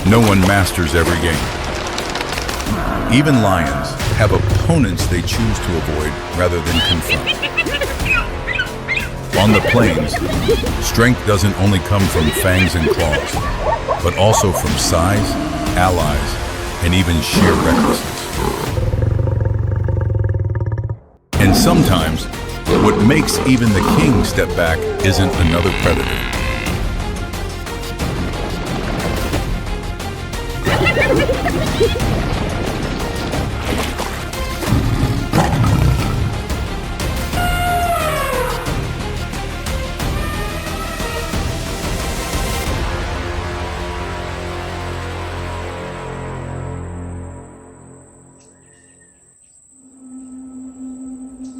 No one masters every game. Even lions have opponents they choose to avoid rather than confront. On the plains, strength doesn't only come from fangs and claws, but also from size, allies, and even sheer recklessness. And sometimes, what makes even the king step back isn't another predator.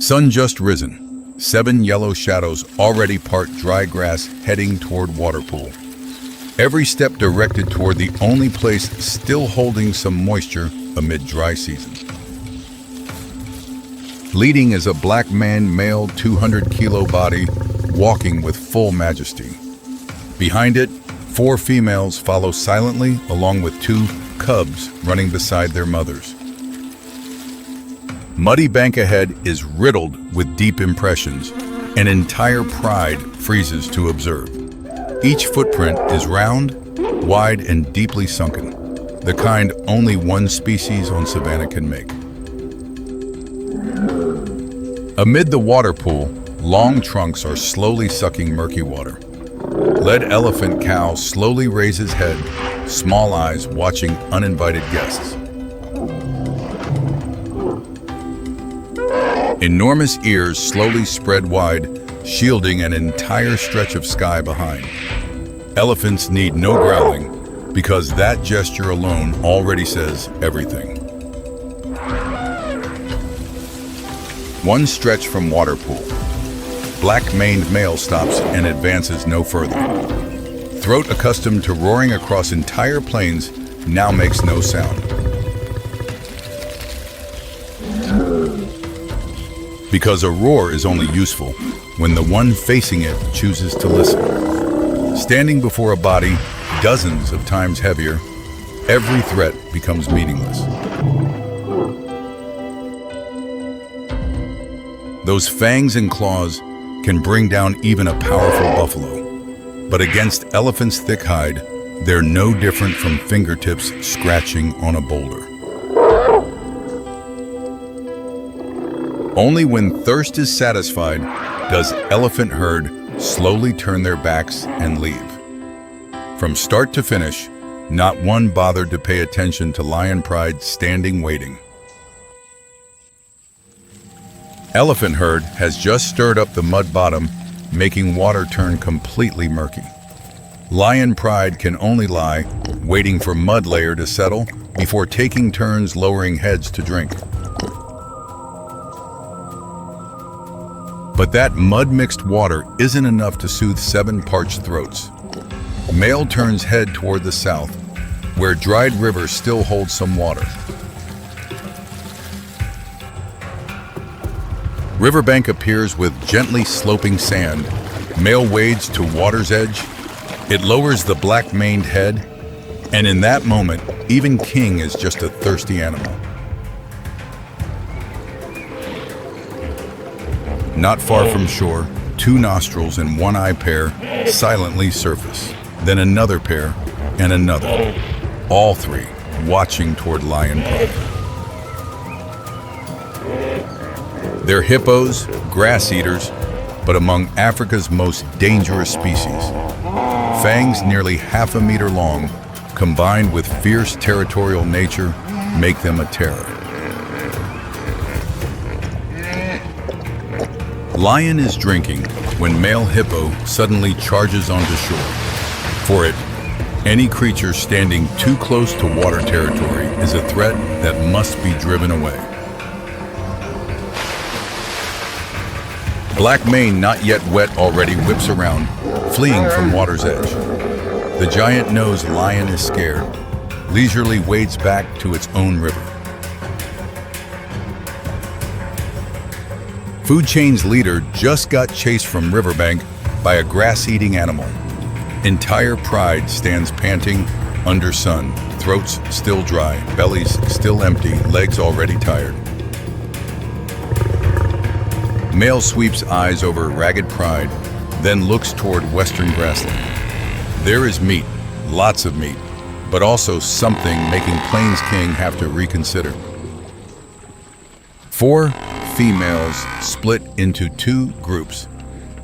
Sun just risen. 7 yellow shadows already part dry grass heading toward water pool. Every step directed toward the only place still holding some moisture amid dry season. Leading is a black man male 200-kilo body walking with full majesty. Behind it, 4 females follow silently along with 2 cubs running beside their mothers. Muddy bank ahead is riddled with deep impressions. An entire pride freezes to observe. Each footprint is round, wide, and deeply sunken, the kind only one species on Savannah can make. Amid the water pool, long trunks are slowly sucking murky water. Led elephant cow slowly raises head, small eyes watching uninvited guests. Enormous ears slowly spread wide, shielding an entire stretch of sky behind. Elephants need no growling, because that gesture alone already says everything. One stretch from water pool. Black-maned male stops and advances no further. Throat accustomed to roaring across entire plains now makes no sound. Because a roar is only useful when the one facing it chooses to listen. Standing before a body dozens of times heavier, every threat becomes meaningless. Those fangs and claws can bring down even a powerful buffalo, but against elephant's thick hide, they're no different from fingertips scratching on a boulder. Only when thirst is satisfied does elephant herd slowly turn their backs and leave. From start to finish, not one bothered to pay attention to lion pride standing waiting. Elephant herd has just stirred up the mud bottom, making water turn completely murky. Lion pride can only lie, waiting for mud layer to settle before taking turns lowering heads to drink. But that mud-mixed water isn't enough to soothe 7 parched throats. Male turns head toward the south, where dried river still holds some water. Riverbank appears with gently sloping sand. Male wades to water's edge. It lowers the black-maned head, and in that moment, even king is just a thirsty animal. Not far from shore, 2 nostrils and 1 eye pair silently surface, then another pair and another, all 3 watching toward lion pride. They're hippos, grass eaters, but among Africa's most dangerous species. Fangs nearly half a meter long, combined with fierce territorial nature, make them a terror. Lion is drinking when male hippo suddenly charges onto shore. For it, any creature standing too close to water territory is a threat that must be driven away. Black mane, not yet wet, already whips around, fleeing from water's edge. The giant-nosed lion is scared, leisurely wades back to its own river. Food chain's leader just got chased from riverbank by a grass-eating animal. Entire pride stands panting under sun, throats still dry, bellies still empty, legs already tired. Male sweeps eyes over ragged pride, then looks toward western grassland. There is meat, lots of meat, but also something making Plains King have to reconsider. 4 females split into 2 groups,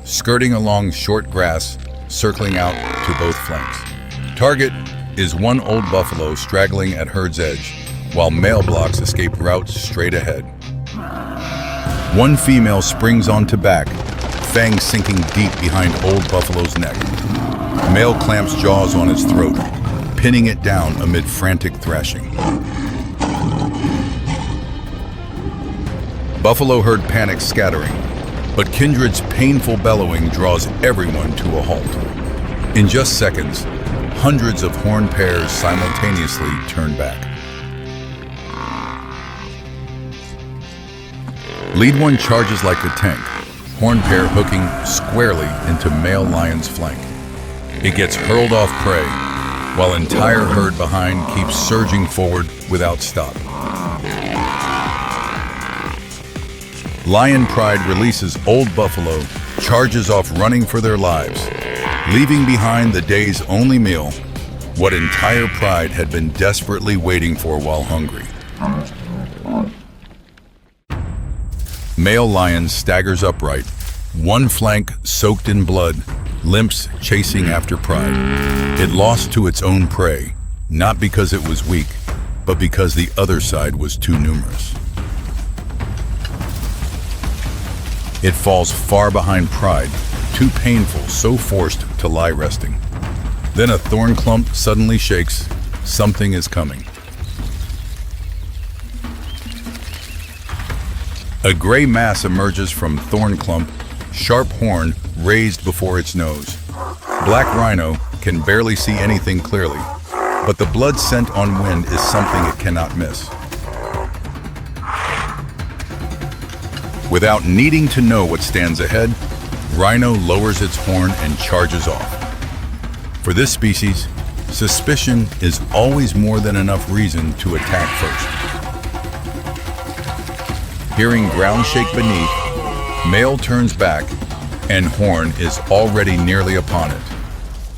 skirting along short grass, circling out to both flanks. Target is one old buffalo straggling at herd's edge, while male blocks escape routes straight ahead. One female springs onto back, fangs sinking deep behind old buffalo's neck. Male clamps jaws on its throat, pinning it down amid frantic thrashing. Buffalo herd panics scattering, but Kindred's painful bellowing draws everyone to a halt. In just seconds, hundreds of horned pairs simultaneously turn back. Lead one charges like a tank, horned pair hooking squarely into male lion's flank. It gets hurled off prey, while entire herd behind keeps surging forward without stop. Lion pride releases old buffalo, charges off running for their lives, leaving behind the day's only meal, what entire pride had been desperately waiting for while hungry. Male lion staggers upright, one flank soaked in blood, limps chasing after pride. It lost to its own prey, not because it was weak, but because the other side was too numerous. It falls far behind pride, too painful, so forced to lie resting. Then a thorn clump suddenly shakes. Something is coming. A gray mass emerges from thorn clump, sharp horn raised before its nose. Black rhino can barely see anything clearly, but the blood scent on wind is something it cannot miss. Without needing to know what stands ahead, rhino lowers its horn and charges off. For this species, suspicion is always more than enough reason to attack first. Hearing ground shake beneath, male turns back, and horn is already nearly upon it.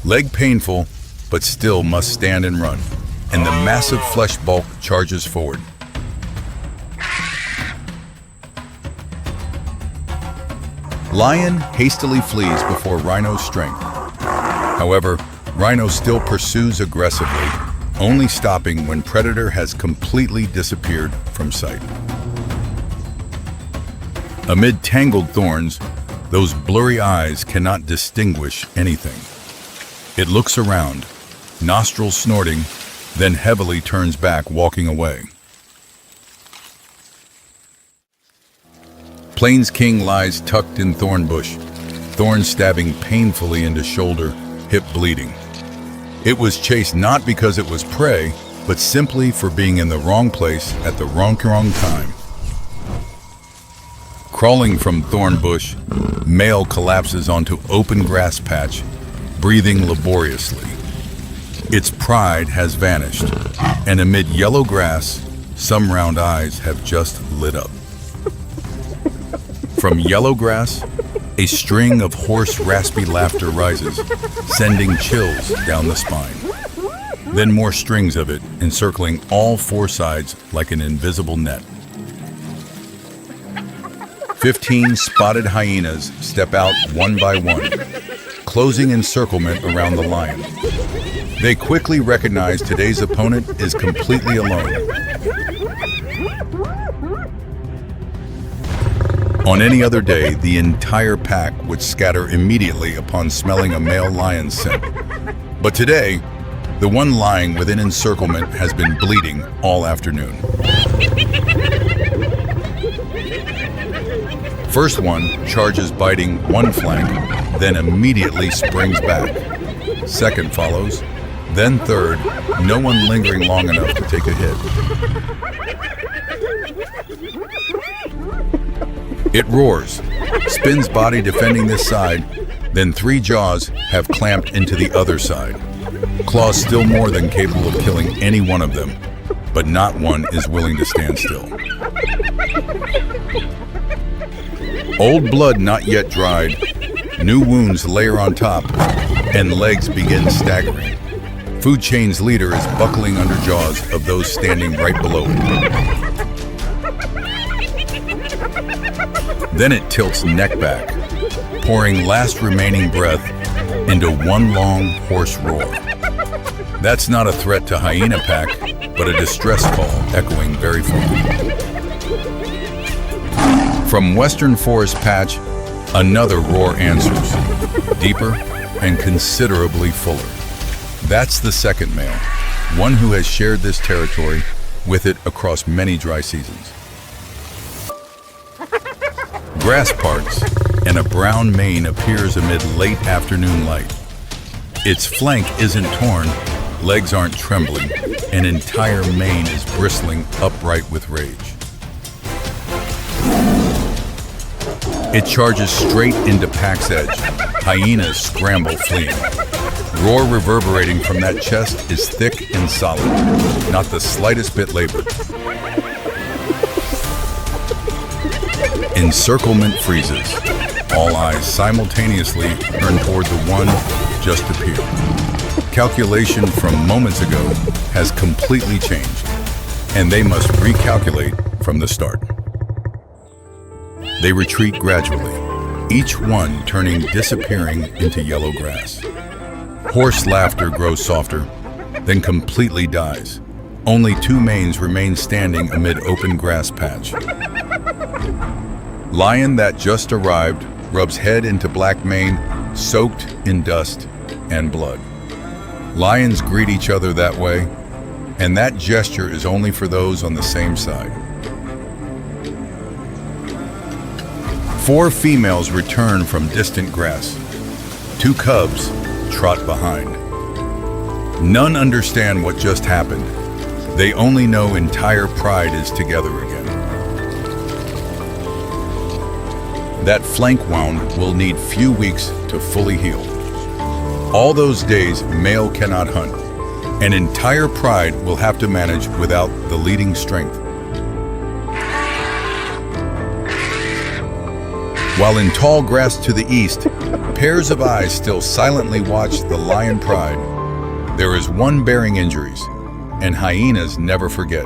Leg painful, but still must stand and run, and the massive flesh bulk charges forward. Lion hastily flees before rhino's strength. However, rhino still pursues aggressively, only stopping when predator has completely disappeared from sight. Amid tangled thorns, those blurry eyes cannot distinguish anything. It looks around, nostrils snorting, then heavily turns back, walking away. Plains King lies tucked in thorn bush, thorns stabbing painfully into shoulder, hip bleeding. It was chased not because it was prey, but simply for being in the wrong place at the wrong time. Crawling from thorn bush, male collapses onto open grass patch, breathing laboriously. Its pride has vanished, and amid yellow grass, some round eyes have just lit up. From yellow grass, a string of hoarse, raspy laughter rises, sending chills down the spine. Then more strings of it, encircling all 4 sides like an invisible net. 15 spotted hyenas step out one by one, closing encirclement around the lion. They quickly recognize today's opponent is completely alone. On any other day, the entire pack would scatter immediately upon smelling a male lion's scent. But today, the one lying within encirclement has been bleeding all afternoon. First one charges, biting one flank, then immediately springs back. Second follows, then third, no one lingering long enough to take a hit. It roars, spins body defending this side, Then 3 jaws have clamped into the other side. Claws still more than capable of killing any one of them, but not one is willing to stand still. Old blood not yet dried, new wounds layer on top, and legs begin staggering. Food chain's leader is buckling under jaws of those standing right below it. Then it tilts neck back, pouring last remaining breath into one long, hoarse roar. That's not a threat to hyena pack, but a distress call echoing very far. From Western Forest Patch, another roar answers, deeper and considerably fuller. That's the second male, one who has shared this territory with it across many dry seasons. Grass parts, and a brown mane appears amid late afternoon light. Its flank isn't torn, legs aren't trembling, an entire mane is bristling upright with rage. It charges straight into pack's edge. Hyenas scramble, fleeing. Roar reverberating from that chest is thick and solid, not the slightest bit labored. Encirclement freezes. All eyes simultaneously turn toward the one just appeared. Calculation from moments ago has completely changed, and they must recalculate from the start. They retreat gradually, each one turning disappearing into yellow grass. Hoarse laughter grows softer, then completely dies. Only 2 manes remain standing amid open grass patch. Lion that just arrived rubs head into black mane, soaked in dust and blood. Lions greet each other that way, and that gesture is only for those on the same side. 4 females return from distant grass. 2 cubs trot behind. None understand what just happened. They only know entire pride is together again. That flank wound will need few weeks to fully heal. All those days, male cannot hunt. An entire pride will have to manage without the leading strength. While in tall grass to the east, pairs of eyes still silently watch the lion pride. There is one bearing injuries, and hyenas never forget.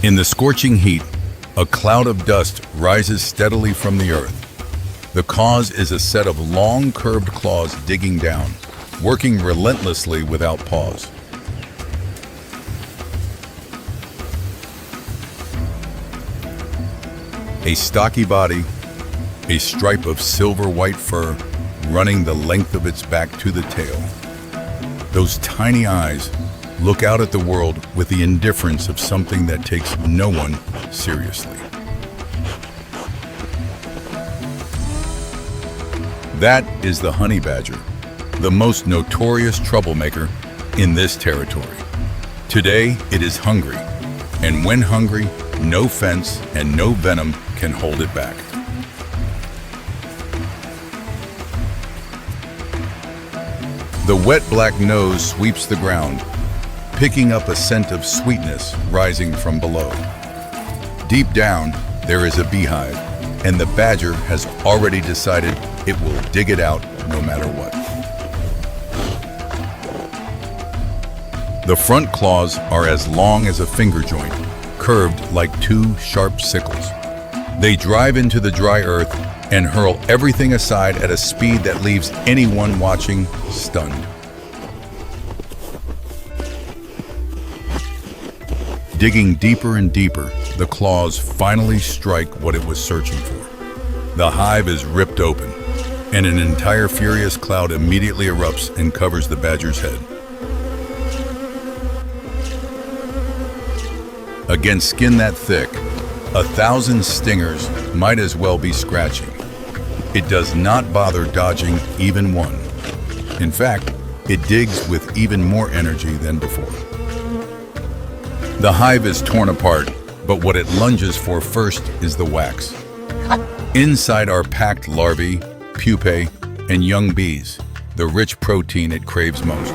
In the scorching heat, a cloud of dust rises steadily from the earth. The cause is a set of long, curved claws digging down, working relentlessly without pause. A stocky body, a stripe of silver-white fur running the length of its back to the tail. Those tiny eyes look out at the world with the indifference of something that takes no one seriously. That is the honey badger, the most notorious troublemaker in this territory. Today, it is hungry, and when hungry, no fence and no venom can hold it back. The wet black nose sweeps the ground, picking up a scent of sweetness rising from below. Deep down, there is a beehive, and the badger has already decided it will dig it out no matter what. The front claws are as long as a finger joint, curved like 2 sharp sickles. They drive into the dry earth and hurl everything aside at a speed that leaves anyone watching stunned. Digging deeper and deeper, the claws finally strike what it was searching for. The hive is ripped open, and an entire furious cloud immediately erupts and covers the badger's head. Against skin that thick, 1,000 stingers might as well be scratching. It does not bother dodging even one. In fact, it digs with even more energy than before. The hive is torn apart, but what it lunges for first is the wax. Inside are packed larvae, pupae, and young bees, the rich protein it craves most.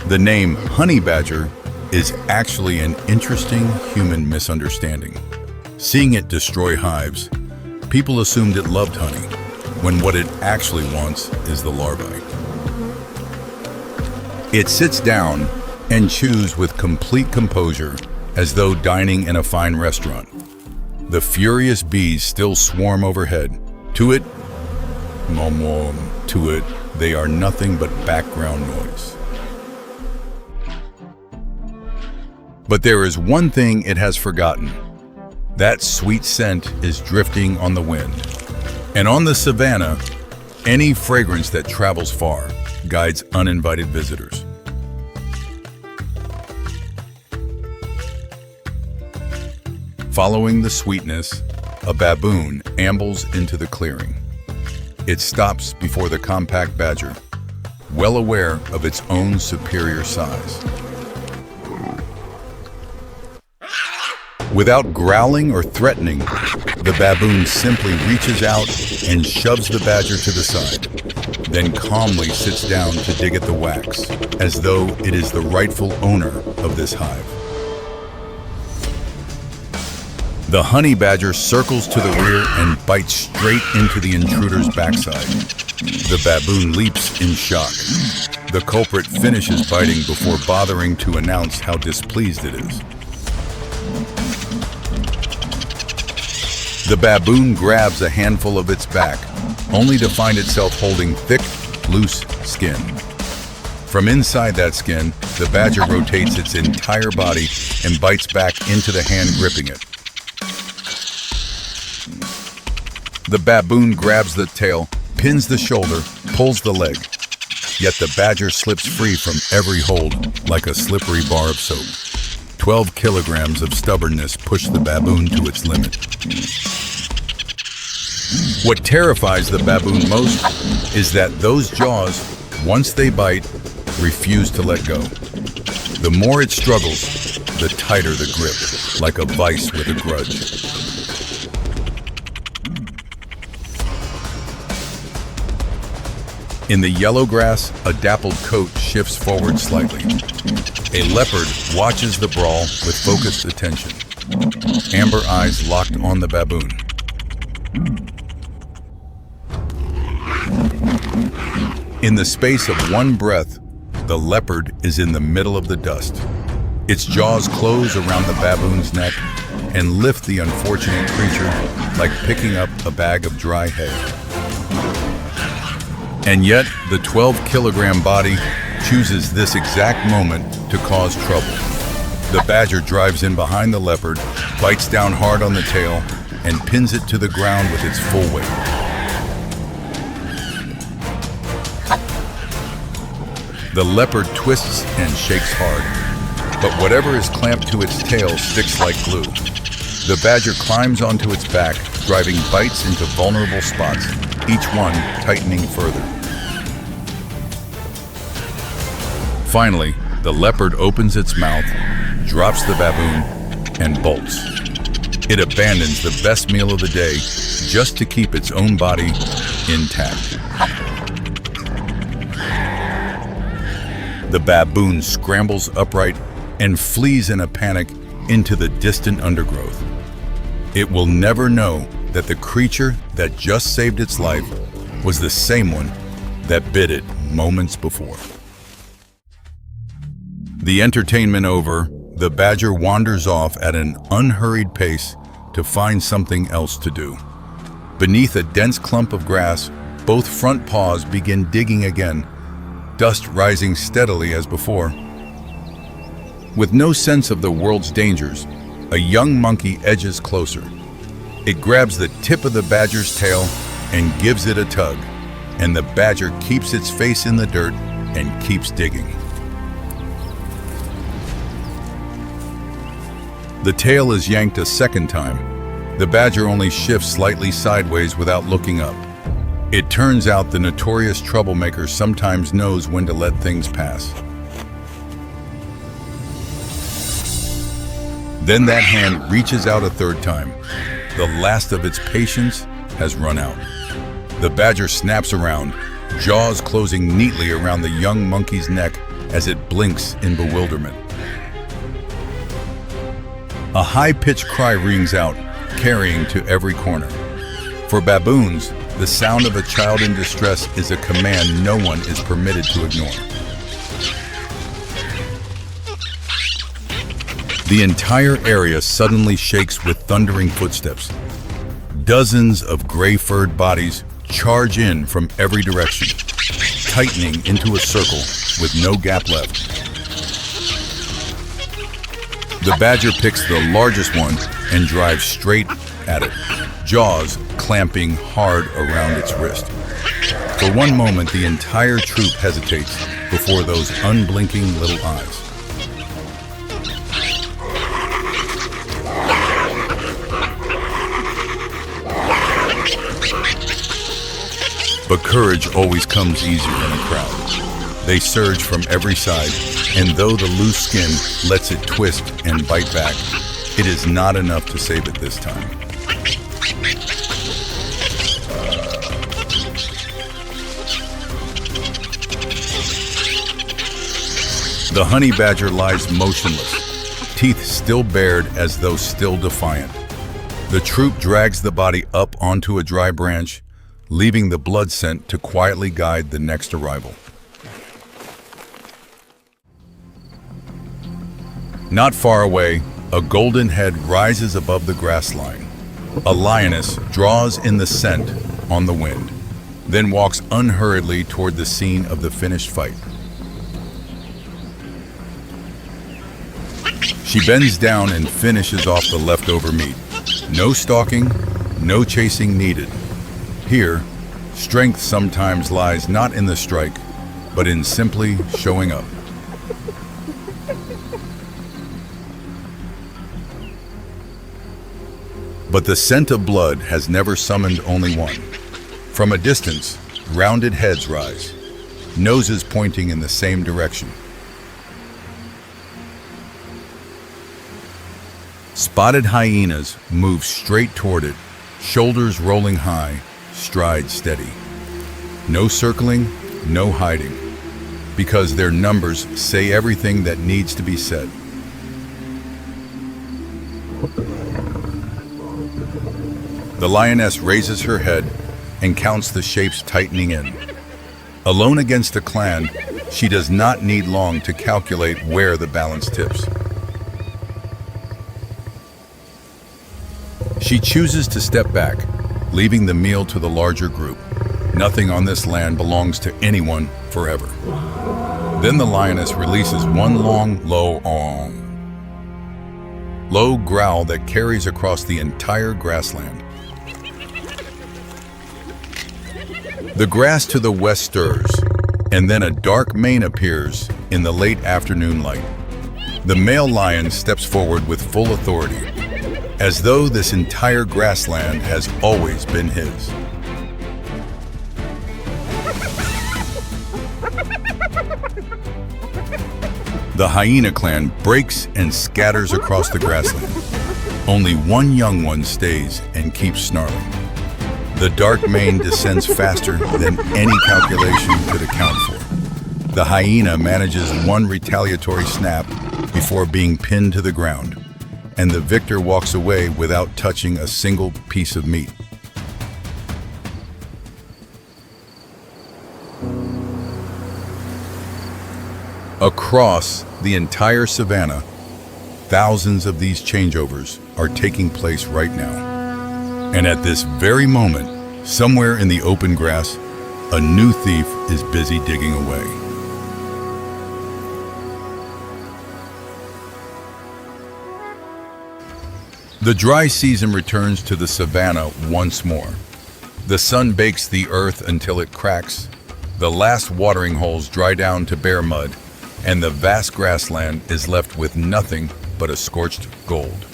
The name honey badger is actually an interesting human misunderstanding. Seeing it destroy hives, people assumed it loved honey, when what it actually wants is the larvae. It sits down and chews with complete composure, as though dining in a fine restaurant. The furious bees still swarm overhead. To it, to it, they are nothing but background noise. But there is one thing it has forgotten. That sweet scent is drifting on the wind. And on the Savannah, any fragrance that travels far guides uninvited visitors. Following the sweetness, a baboon ambles into the clearing. It stops before the compact badger, well aware of its own superior size. Without growling or threatening, the baboon simply reaches out and shoves the badger to the side, then calmly sits down to dig at the wax, as though it is the rightful owner of this hive. The honey badger circles to the rear and bites straight into the intruder's backside. The baboon leaps in shock. The culprit finishes biting before bothering to announce how displeased it is. The baboon grabs a handful of its back, only to find itself holding thick, loose skin. From inside that skin, the badger rotates its entire body and bites back into the hand gripping it. The baboon grabs the tail, pins the shoulder, pulls the leg. Yet the badger slips free from every hold like a slippery bar of soap. 12 kilograms of stubbornness push the baboon to its limit. What terrifies the baboon most is that those jaws, once they bite, refuse to let go. The more it struggles, the tighter the grip, like a vice with a grudge. In the yellow grass, a dappled coat shifts forward slightly. A leopard watches the brawl with focused attention, amber eyes locked on the baboon. In the space of one breath, the leopard is in the middle of the dust. Its jaws close around the baboon's neck and lift the unfortunate creature like picking up a bag of dry hay. And yet, the 12-kilogram body chooses this exact moment to cause trouble. The badger drives in behind the leopard, bites down hard on the tail, and pins it to the ground with its full weight. The leopard twists and shakes hard, but whatever is clamped to its tail sticks like glue. The badger climbs onto its back, driving bites into vulnerable spots, each one tightening further. Finally, the leopard opens its mouth, drops the baboon, and bolts. It abandons the best meal of the day just to keep its own body intact. The baboon scrambles upright and flees in a panic into the distant undergrowth. It will never know that the creature that just saved its life was the same one that bit it moments before. The entertainment over, the badger wanders off at an unhurried pace to find something else to do. Beneath a dense clump of grass, both front paws begin digging again, dust rising steadily as before. With no sense of the world's dangers, a young monkey edges closer. It grabs the tip of the badger's tail and gives it a tug, and the badger keeps its face in the dirt and keeps digging. The tail is yanked a second time. The badger only shifts slightly sideways without looking up. It turns out the notorious troublemaker sometimes knows when to let things pass. Then that hand reaches out a third time. The last of its patience has run out. The badger snaps around, jaws closing neatly around the young monkey's neck as it blinks in bewilderment. A high-pitched cry rings out, carrying to every corner. For baboons, the sound of a child in distress is a command no one is permitted to ignore. The entire area suddenly shakes with thundering footsteps. Dozens of gray-furred bodies charge in from every direction, tightening into a circle with no gap left. The badger picks the largest one and drives straight at it, jaws clamping hard around its wrist. For one moment, the entire troop hesitates before those unblinking little eyes. But courage always comes easier in a crowd. They surge from every side, and though the loose skin lets it twist and bite back, it is not enough to save it this time. The honey badger lies motionless, teeth still bared as though still defiant. The troop drags the body up onto a dry branch, leaving the blood scent to quietly guide the next arrival. Not far away, a golden head rises above the grass line. A lioness draws in the scent on the wind, then walks unhurriedly toward the scene of the finished fight. She bends down and finishes off the leftover meat. No stalking, no chasing needed. Here, strength sometimes lies not in the strike, but in simply showing up. But the scent of blood has never summoned only one. From a distance, rounded heads rise, noses pointing in the same direction. Spotted hyenas move straight toward it, shoulders rolling high, stride steady. No circling, no hiding, because their numbers say everything that needs to be said. The lioness raises her head and counts the shapes tightening in. Alone against a clan, she does not need long to calculate where the balance tips. She chooses to step back, leaving the meal to the larger group. Nothing on this land belongs to anyone forever. Then the lioness releases one long, low growl that carries across the entire grassland. The grass to the west stirs, and then a dark mane appears in the late afternoon light. The male lion steps forward with full authority, as though this entire grassland has always been his. The hyena clan breaks and scatters across the grassland. Only one young one stays and keeps snarling. The dark mane descends faster than any calculation could account for. The hyena manages one retaliatory snap before being pinned to the ground, and the victor walks away without touching a single piece of meat. Across the entire savannah, thousands of these changeovers are taking place right now. And at this very moment, somewhere in the open grass, a new thief is busy digging away. The dry season returns to the savannah once more. The sun bakes the earth until it cracks, the last watering holes dry down to bare mud, and the vast grassland is left with nothing but a scorched gold.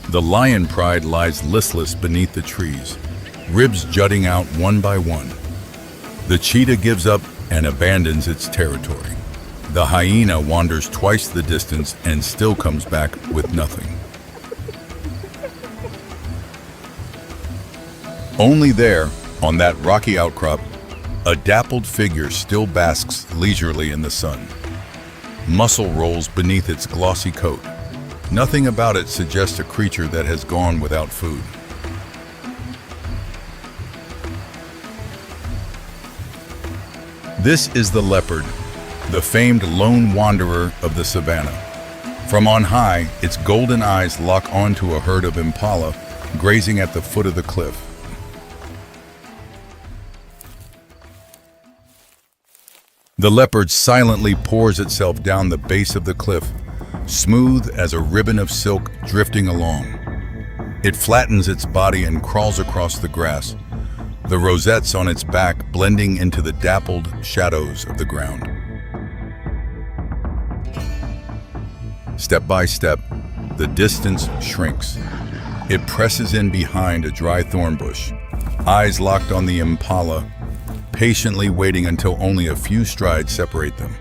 The lion pride lies listless beneath the trees, ribs jutting out one by one. The cheetah gives up and abandons its territory. The hyena wanders twice the distance and still comes back with nothing. Only there, on that rocky outcrop, a dappled figure still basks leisurely in the sun. Muscle rolls beneath its glossy coat. Nothing about it suggests a creature that has gone without food. This is the leopard, the famed lone wanderer of the savannah. From on high, its golden eyes lock onto a herd of impala grazing at the foot of the cliff. The leopard silently pours itself down the base of the cliff, smooth as a ribbon of silk drifting along. It flattens its body and crawls across the grass, the rosettes on its back blending into the dappled shadows of the ground. Step by step, the distance shrinks. It presses in behind a dry thorn bush, eyes locked on the impala, patiently waiting until only a few strides separate them.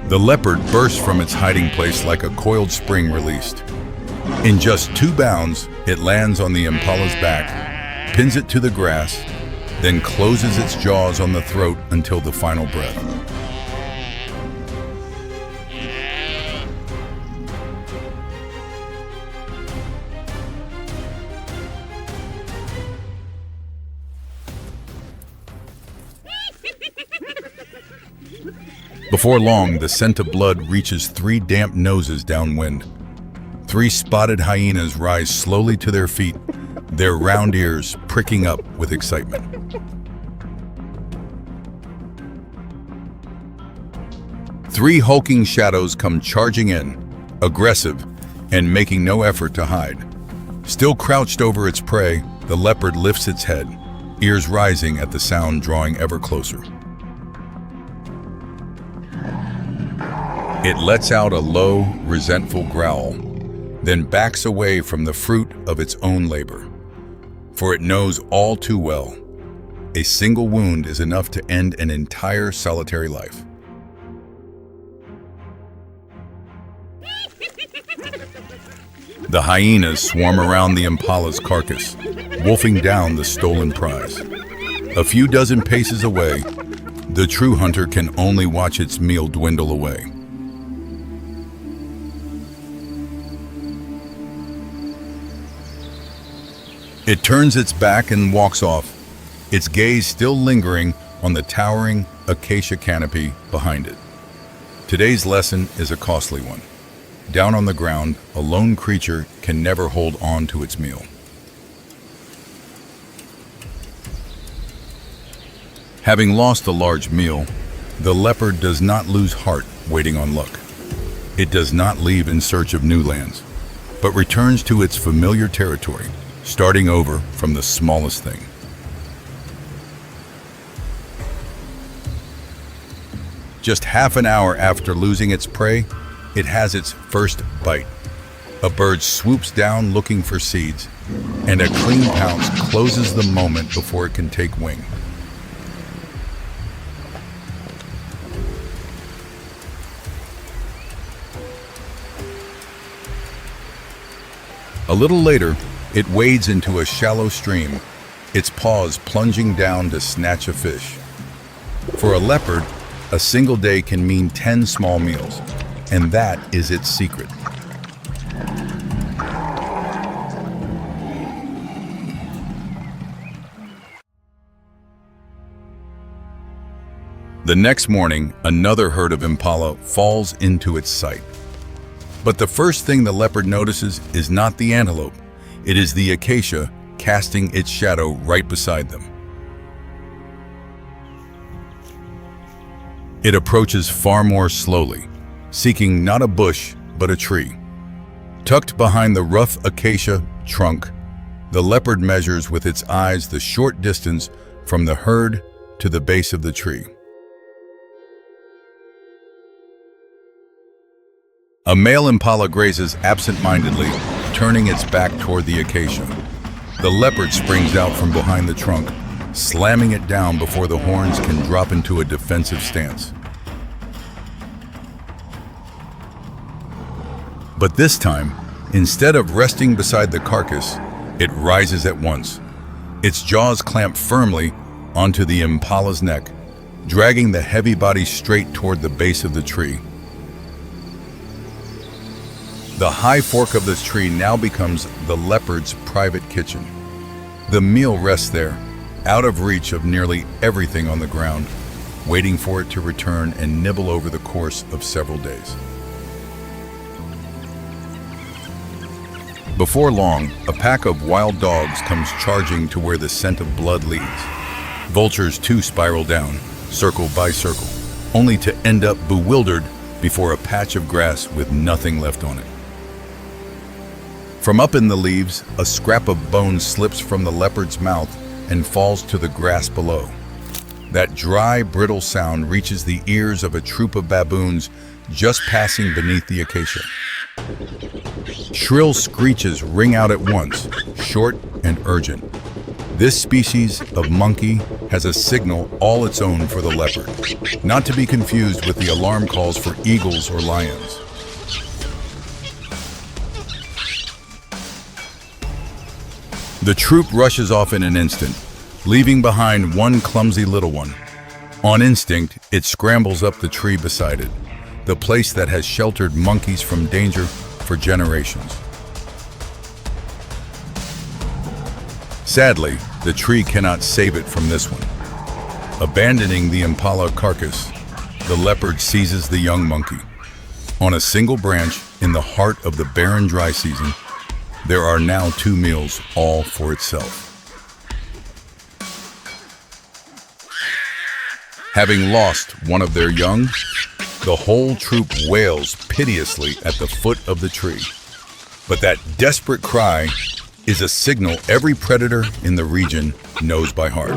The leopard bursts from its hiding place like a coiled spring released. In just 2 bounds, it lands on the impala's back, pins it to the grass, then closes its jaws on the throat until the final breath. Before long, the scent of blood reaches 3 damp noses downwind. 3 spotted hyenas rise slowly to their feet, their round ears pricking up with excitement. Three hulking shadows come charging in, aggressive and making no effort to hide. Still crouched over its prey, the leopard lifts its head, ears rising at the sound drawing ever closer. It lets out a low, resentful growl, then backs away from the fruit of its own labor. For it knows all too well, a single wound is enough to end an entire solitary life. The hyenas swarm around the impala's carcass, wolfing down the stolen prize. A few dozen paces away, the true hunter can only watch its meal dwindle away. It turns its back and walks off, its gaze still lingering on the towering acacia canopy behind it. Today's lesson is a costly one. Down on the ground, a lone creature can never hold on to its meal. Having lost a large meal, the leopard does not lose heart waiting on luck. It does not leave in search of new lands, but returns to its familiar territory, starting over from the smallest thing. Just half an hour after losing its prey, it has its first bite. A bird swoops down looking for seeds, and a clean pounce closes the moment before it can take wing. A little later, it wades into a shallow stream, its paws plunging down to snatch a fish. For a leopard, a single day can mean 10 small meals, and that is its secret. The next morning, another herd of impala falls into its sight. But the first thing the leopard notices is not the antelope. It is the acacia casting its shadow right beside them. It approaches far more slowly, seeking not a bush, but a tree. Tucked behind the rough acacia trunk, the leopard measures with its eyes the short distance from the herd to the base of the tree. A male impala grazes absent-mindedly, turning its back toward the acacia. The leopard springs out from behind the trunk, slamming it down before the horns can drop into a defensive stance. But this time, instead of resting beside the carcass, it rises at once. Its jaws clamp firmly onto the impala's neck, dragging the heavy body straight toward the base of the tree. The high fork of this tree now becomes the leopard's private kitchen. The meal rests there, out of reach of nearly everything on the ground, waiting for it to return and nibble over the course of several days. Before long, a pack of wild dogs comes charging to where the scent of blood leads. Vultures too spiral down, circle by circle, only to end up bewildered before a patch of grass with nothing left on it. From up in the leaves, a scrap of bone slips from the leopard's mouth and falls to the grass below. That dry, brittle sound reaches the ears of a troop of baboons just passing beneath the acacia. Shrill screeches ring out at once, short and urgent. This species of monkey has a signal all its own for the leopard, not to be confused with the alarm calls for eagles or lions. The troop rushes off in an instant, leaving behind one clumsy little one. On instinct, it scrambles up the tree beside it, the place that has sheltered monkeys from danger for generations. Sadly, the tree cannot save it from this one. Abandoning the impala carcass, the leopard seizes the young monkey. On a single branch in the heart of the barren dry season, there are now 2 meals all for itself. Having lost one of their young, the whole troop wails piteously at the foot of the tree. But that desperate cry is a signal every predator in the region knows by heart.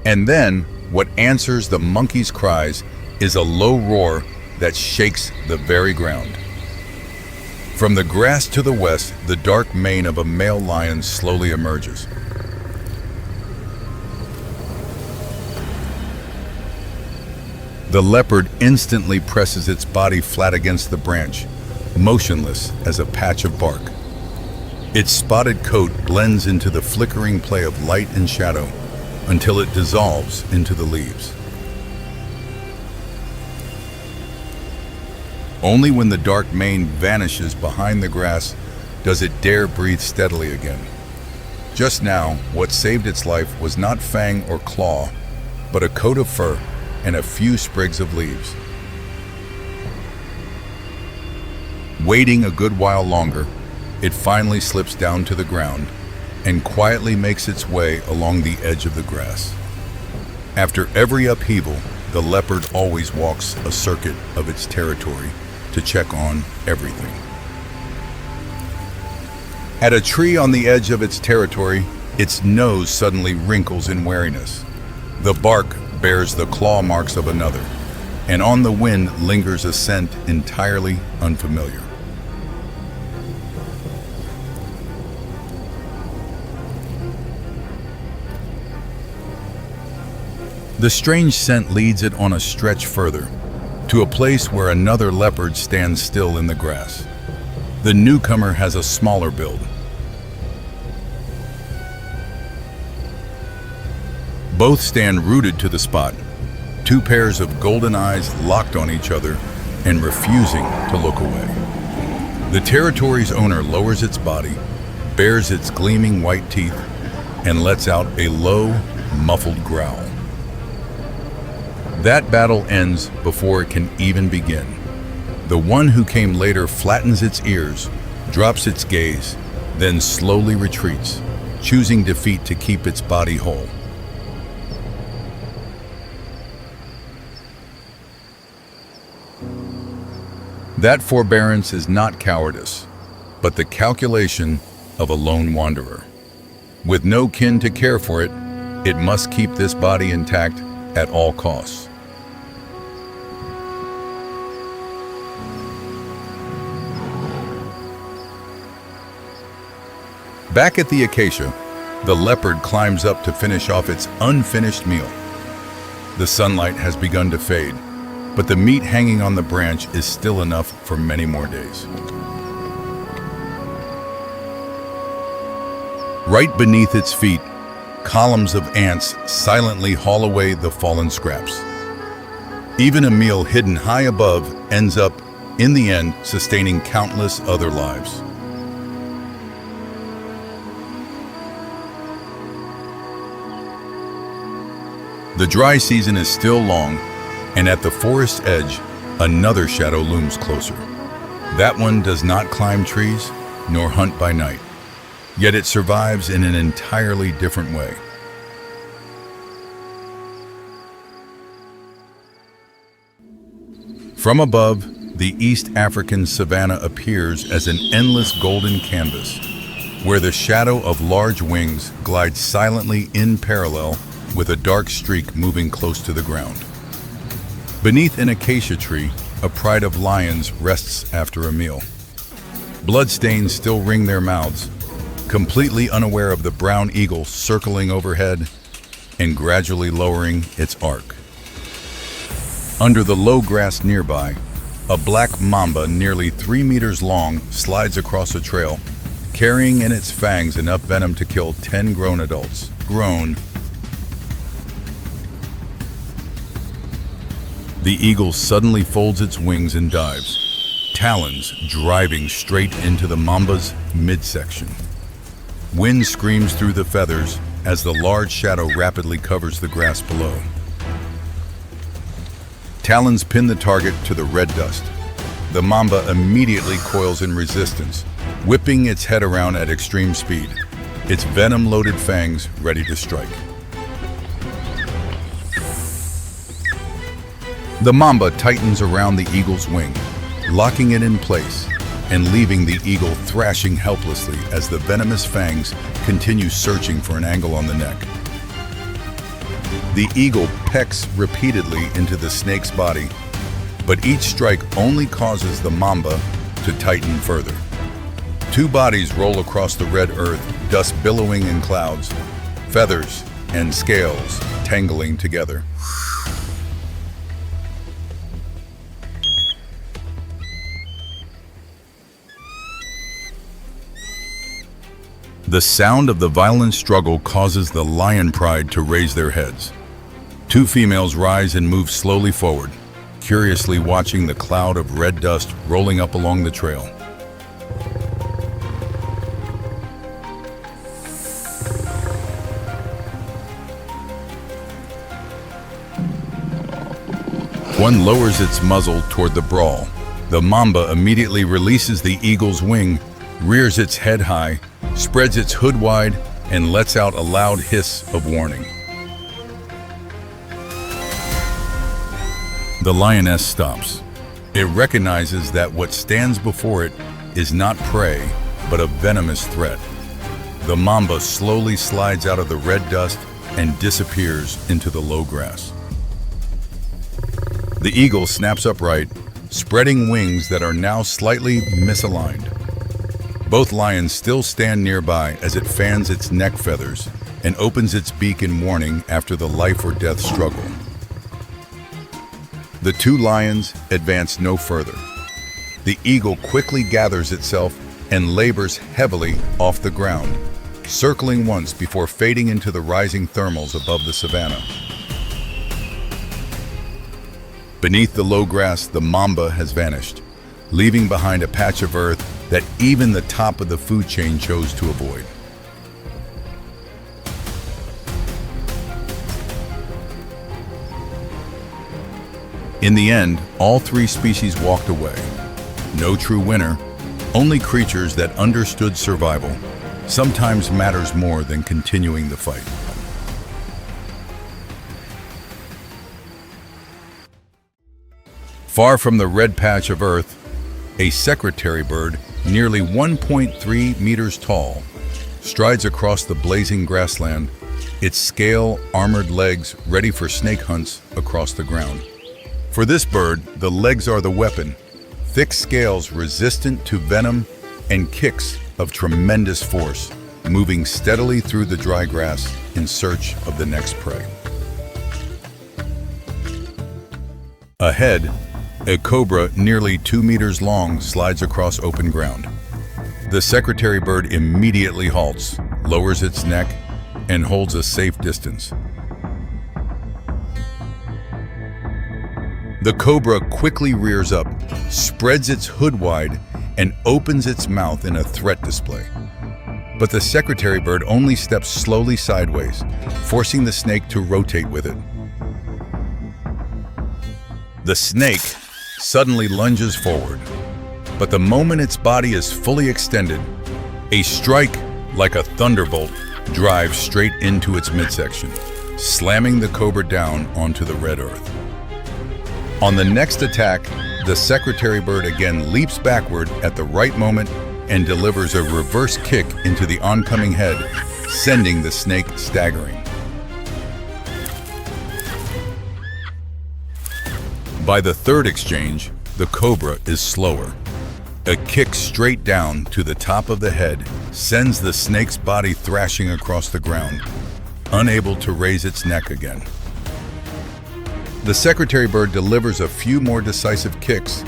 And then, what answers the monkey's cries is a low roar that shakes the very ground. From the grass to the west, the dark mane of a male lion slowly emerges. The leopard instantly presses its body flat against the branch, motionless as a patch of bark. Its spotted coat blends into the flickering play of light and shadow until it dissolves into the leaves. Only when the dark mane vanishes behind the grass does it dare breathe steadily again. Just now, what saved its life was not fang or claw, but a coat of fur and a few sprigs of leaves. Waiting a good while longer, it finally slips down to the ground and quietly makes its way along the edge of the grass. After every upheaval, the leopard always walks a circuit of its territory to check on everything. At a tree on the edge of its territory, its nose suddenly wrinkles in wariness. The bark bears the claw marks of another, and on the wind lingers a scent entirely unfamiliar. The strange scent leads it on a stretch further, to a place where another leopard stands still in the grass. The newcomer has a smaller build. Both stand rooted to the spot, 2 pairs of golden eyes locked on each other and refusing to look away. The territory's owner lowers its body, bares its gleaming white teeth, and lets out a low, muffled growl. That battle ends before it can even begin. The one who came later flattens its ears, drops its gaze, then slowly retreats, choosing defeat to keep its body whole. That forbearance is not cowardice, but the calculation of a lone wanderer. With no kin to care for it, it must keep this body intact at all costs. Back at the acacia, the leopard climbs up to finish off its unfinished meal. The sunlight has begun to fade, but the meat hanging on the branch is still enough for many more days. Right beneath its feet, columns of ants silently haul away the fallen scraps. Even a meal hidden high above ends up, in the end, sustaining countless other lives. The dry season is still long, and at the forest edge, another shadow looms closer. That one does not climb trees nor hunt by night, yet it survives in an entirely different way. From above, the East African savanna appears as an endless golden canvas, where the shadow of large wings glides silently in parallel with a dark streak moving close to the ground. Beneath an acacia tree, a pride of lions rests after a meal. Bloodstains still ring their mouths, completely unaware of the brown eagle circling overhead and gradually lowering its arc. Under the low grass nearby, a black mamba nearly 3 meters long slides across a trail, carrying in its fangs enough venom to kill 10 grown adults. The eagle suddenly folds its wings and dives, talons driving straight into the mamba's midsection. Wind screams through the feathers as the large shadow rapidly covers the grass below. Talons pin the target to the red dust. The mamba immediately coils in resistance, whipping its head around at extreme speed, its venom-loaded fangs ready to strike. The mamba tightens around the eagle's wing, locking it in place and leaving the eagle thrashing helplessly as the venomous fangs continue searching for an angle on the neck. The eagle pecks repeatedly into the snake's body, but each strike only causes the mamba to tighten further. Two bodies roll across the red earth, dust billowing in clouds, feathers and scales tangling together. The sound of the violent struggle causes the lion pride to raise their heads. Two females rise and move slowly forward, curiously watching the cloud of red dust rolling up along the trail. One lowers its muzzle toward the brawl. The mamba immediately releases the eagle's wing, rears its head high, spreads its hood wide, and lets out a loud hiss of warning. The lioness stops. It recognizes that what stands before it is not prey, but a venomous threat. The mamba slowly slides out of the red dust and disappears into the low grass. The eagle snaps upright, spreading wings that are now slightly misaligned. Both lions still stand nearby as it fans its neck feathers and opens its beak in warning after the life or death struggle. The two lions advance no further. The eagle quickly gathers itself and labors heavily off the ground, circling once before fading into the rising thermals above the savanna. Beneath the low grass, the mamba has vanished, leaving behind a patch of earth that even the top of the food chain chose to avoid. In the end, all three species walked away. No true winner, only creatures that understood survival sometimes matters more than continuing the fight. Far from the red patch of earth, a secretary bird, nearly 1.3 meters tall, strides across the blazing grassland, its scale-armored legs ready for snake hunts across the ground. For this bird, the legs are the weapon, thick scales resistant to venom and kicks of tremendous force, moving steadily through the dry grass in search of the next prey. Ahead, a cobra nearly 2 meters long slides across open ground. The secretary bird immediately halts, lowers its neck, and holds a safe distance. The cobra quickly rears up, spreads its hood wide, and opens its mouth in a threat display. But the secretary bird only steps slowly sideways, forcing the snake to rotate with it. The snake suddenly lunges forward, but the moment its body is fully extended, a strike like a thunderbolt drives straight into its midsection, slamming the cobra down onto the red earth. On the next attack, the secretary bird again leaps backward at the right moment and delivers a reverse kick into the oncoming head, sending the snake staggering. By the third exchange, the cobra is slower. A kick straight down to the top of the head sends the snake's body thrashing across the ground, unable to raise its neck again. The secretary bird delivers a few more decisive kicks,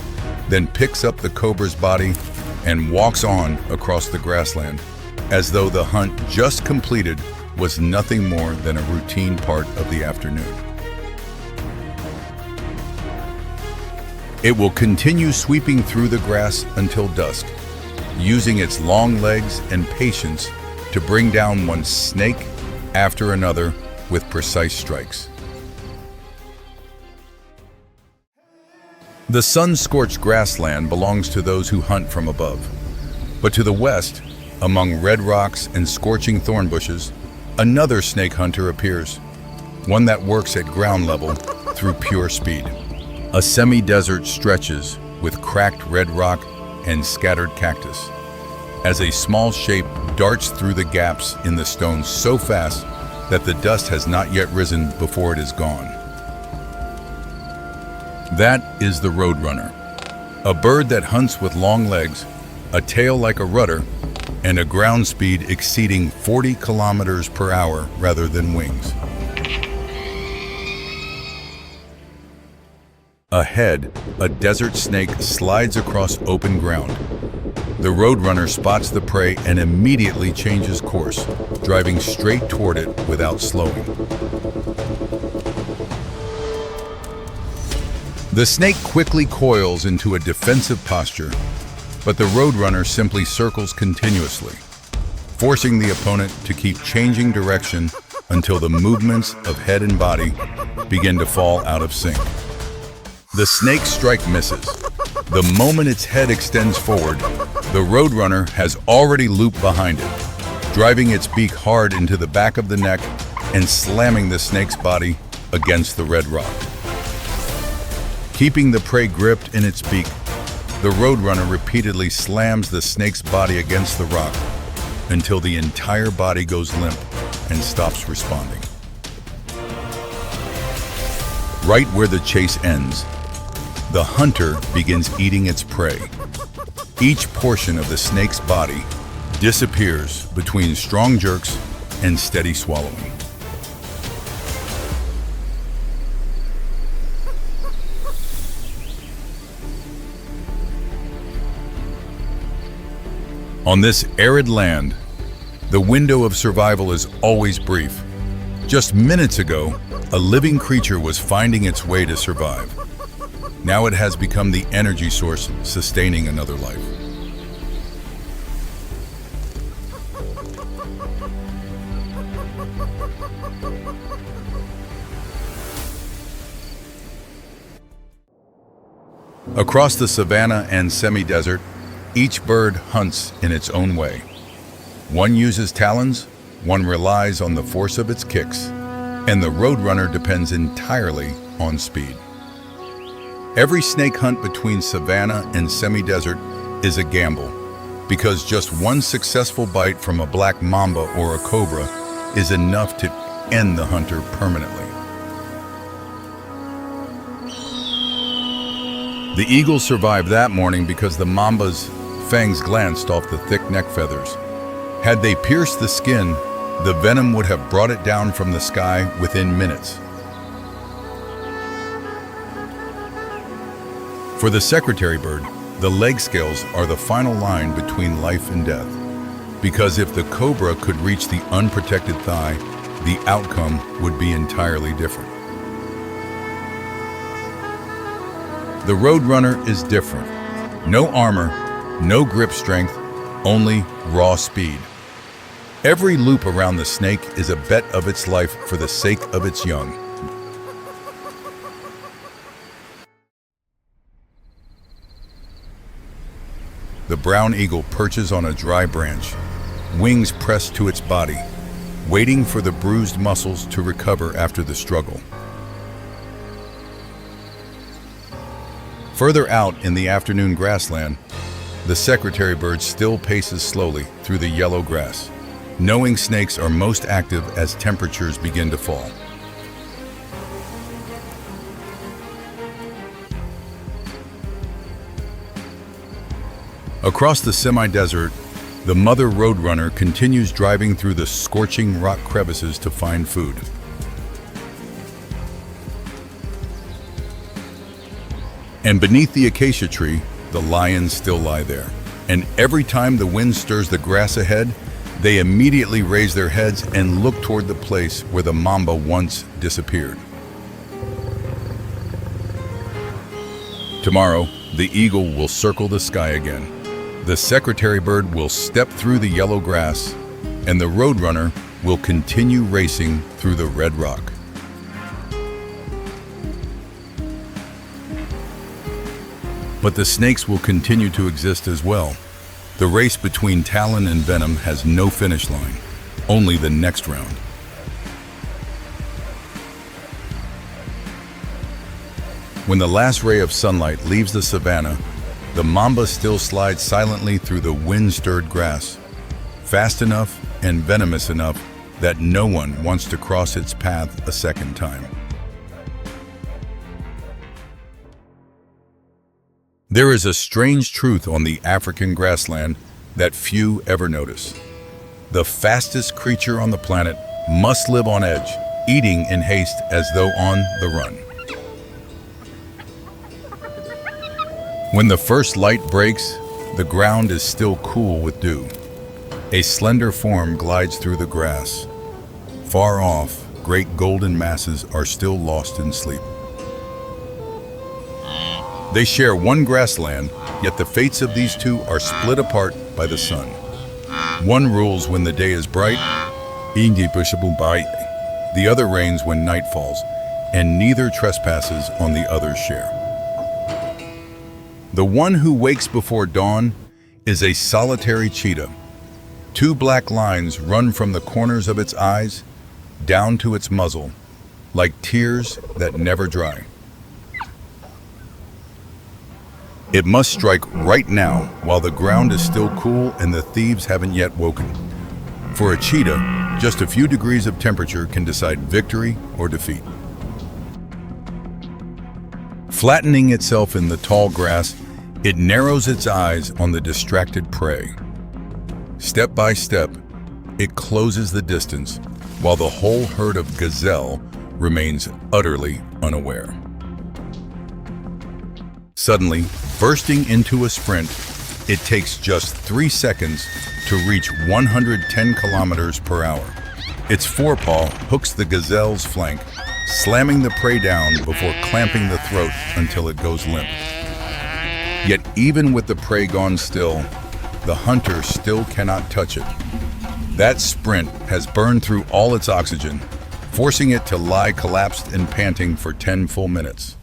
then picks up the cobra's body and walks on across the grassland, as though the hunt just completed was nothing more than a routine part of the afternoon. It will continue sweeping through the grass until dusk, using its long legs and patience to bring down one snake after another with precise strikes. The sun-scorched grassland belongs to those who hunt from above. But to the west, among red rocks and scorching thorn bushes, another snake hunter appears, one that works at ground level through pure speed. A semi-desert stretches with cracked red rock and scattered cactus, as a small shape darts through the gaps in the stones so fast that the dust has not yet risen before it is gone. That is the roadrunner, a bird that hunts with long legs, a tail like a rudder, and a ground speed exceeding 40 kilometers per hour rather than wings. Ahead, a desert snake slides across open ground. The roadrunner spots the prey and immediately changes course, driving straight toward it without slowing. The snake quickly coils into a defensive posture, but the roadrunner simply circles continuously, forcing the opponent to keep changing direction until the movements of head and body begin to fall out of sync. The snake's strike misses. The moment its head extends forward, the roadrunner has already looped behind it, driving its beak hard into the back of the neck and slamming the snake's body against the red rock. Keeping the prey gripped in its beak, the roadrunner repeatedly slams the snake's body against the rock until the entire body goes limp and stops responding. Right where the chase ends, the hunter begins eating its prey. Each portion of the snake's body disappears between strong jerks and steady swallowing. On this arid land, the window of survival is always brief. Just minutes ago, a living creature was finding its way to survive. Now it has become the energy source sustaining another life. Across the savanna and semi-desert, each bird hunts in its own way. One uses talons, one relies on the force of its kicks, and the roadrunner depends entirely on speed. Every snake hunt between savanna and semi-desert is a gamble, because just one successful bite from a black mamba or a cobra is enough to end the hunter permanently. The eagle survived that morning because the mamba's fangs glanced off the thick neck feathers, Had they pierced the skin, the venom would have brought it down from the sky within minutes. For the secretary bird, the leg scales are the final line between life and death. Because if the cobra could reach the unprotected thigh, the outcome would be entirely different. The roadrunner is different. No armor, no grip strength, only raw speed. Every loop around the snake is a bet of its life for the sake of its young. The brown eagle perches on a dry branch, wings pressed to its body, waiting for the bruised muscles to recover after the struggle. Further out in the afternoon grassland, the secretary bird still paces slowly through the yellow grass, knowing snakes are most active as temperatures begin to fall. Across the semi-desert, the mother roadrunner continues driving through the scorching rock crevices to find food. And beneath the acacia tree, the lions still lie there. And every time the wind stirs the grass ahead, they immediately raise their heads and look toward the place where the mamba once disappeared. Tomorrow, the eagle will circle the sky again. The secretary bird will step through the yellow grass, and the roadrunner will continue racing through the red rock. But the snakes will continue to exist as well. The race between talon and venom has no finish line, only the next round. When the last ray of sunlight leaves the savanna, the mamba still slides silently through the wind-stirred grass, fast enough and venomous enough that no one wants to cross its path a second time. There is a strange truth on the African grassland that few ever notice. The fastest creature on the planet must live on edge, eating in haste as though on the run. When the first light breaks, the ground is still cool with dew. A slender form glides through the grass. Far off, great golden masses are still lost in sleep. They share one grassland, yet the fates of these two are split apart by the sun. One rules when the day is bright, the other reigns when night falls, and neither trespasses on the other's share. The one who wakes before dawn is a solitary cheetah. Two black lines run from the corners of its eyes down to its muzzle, like tears that never dry. It must strike right now while the ground is still cool and the thieves haven't yet woken. For a cheetah, just a few degrees of temperature can decide victory or defeat. Flattening itself in the tall grass, it narrows its eyes on the distracted prey. Step by step, it closes the distance while the whole herd of gazelle remains utterly unaware. Suddenly, bursting into a sprint, it takes just 3 seconds to reach 110 kilometers per hour. Its forepaw hooks the gazelle's flank, slamming the prey down before clamping the throat until it goes limp. Yet even with the prey gone still, the hunter still cannot touch it. That sprint has burned through all its oxygen, forcing it to lie collapsed and panting for 10 full minutes.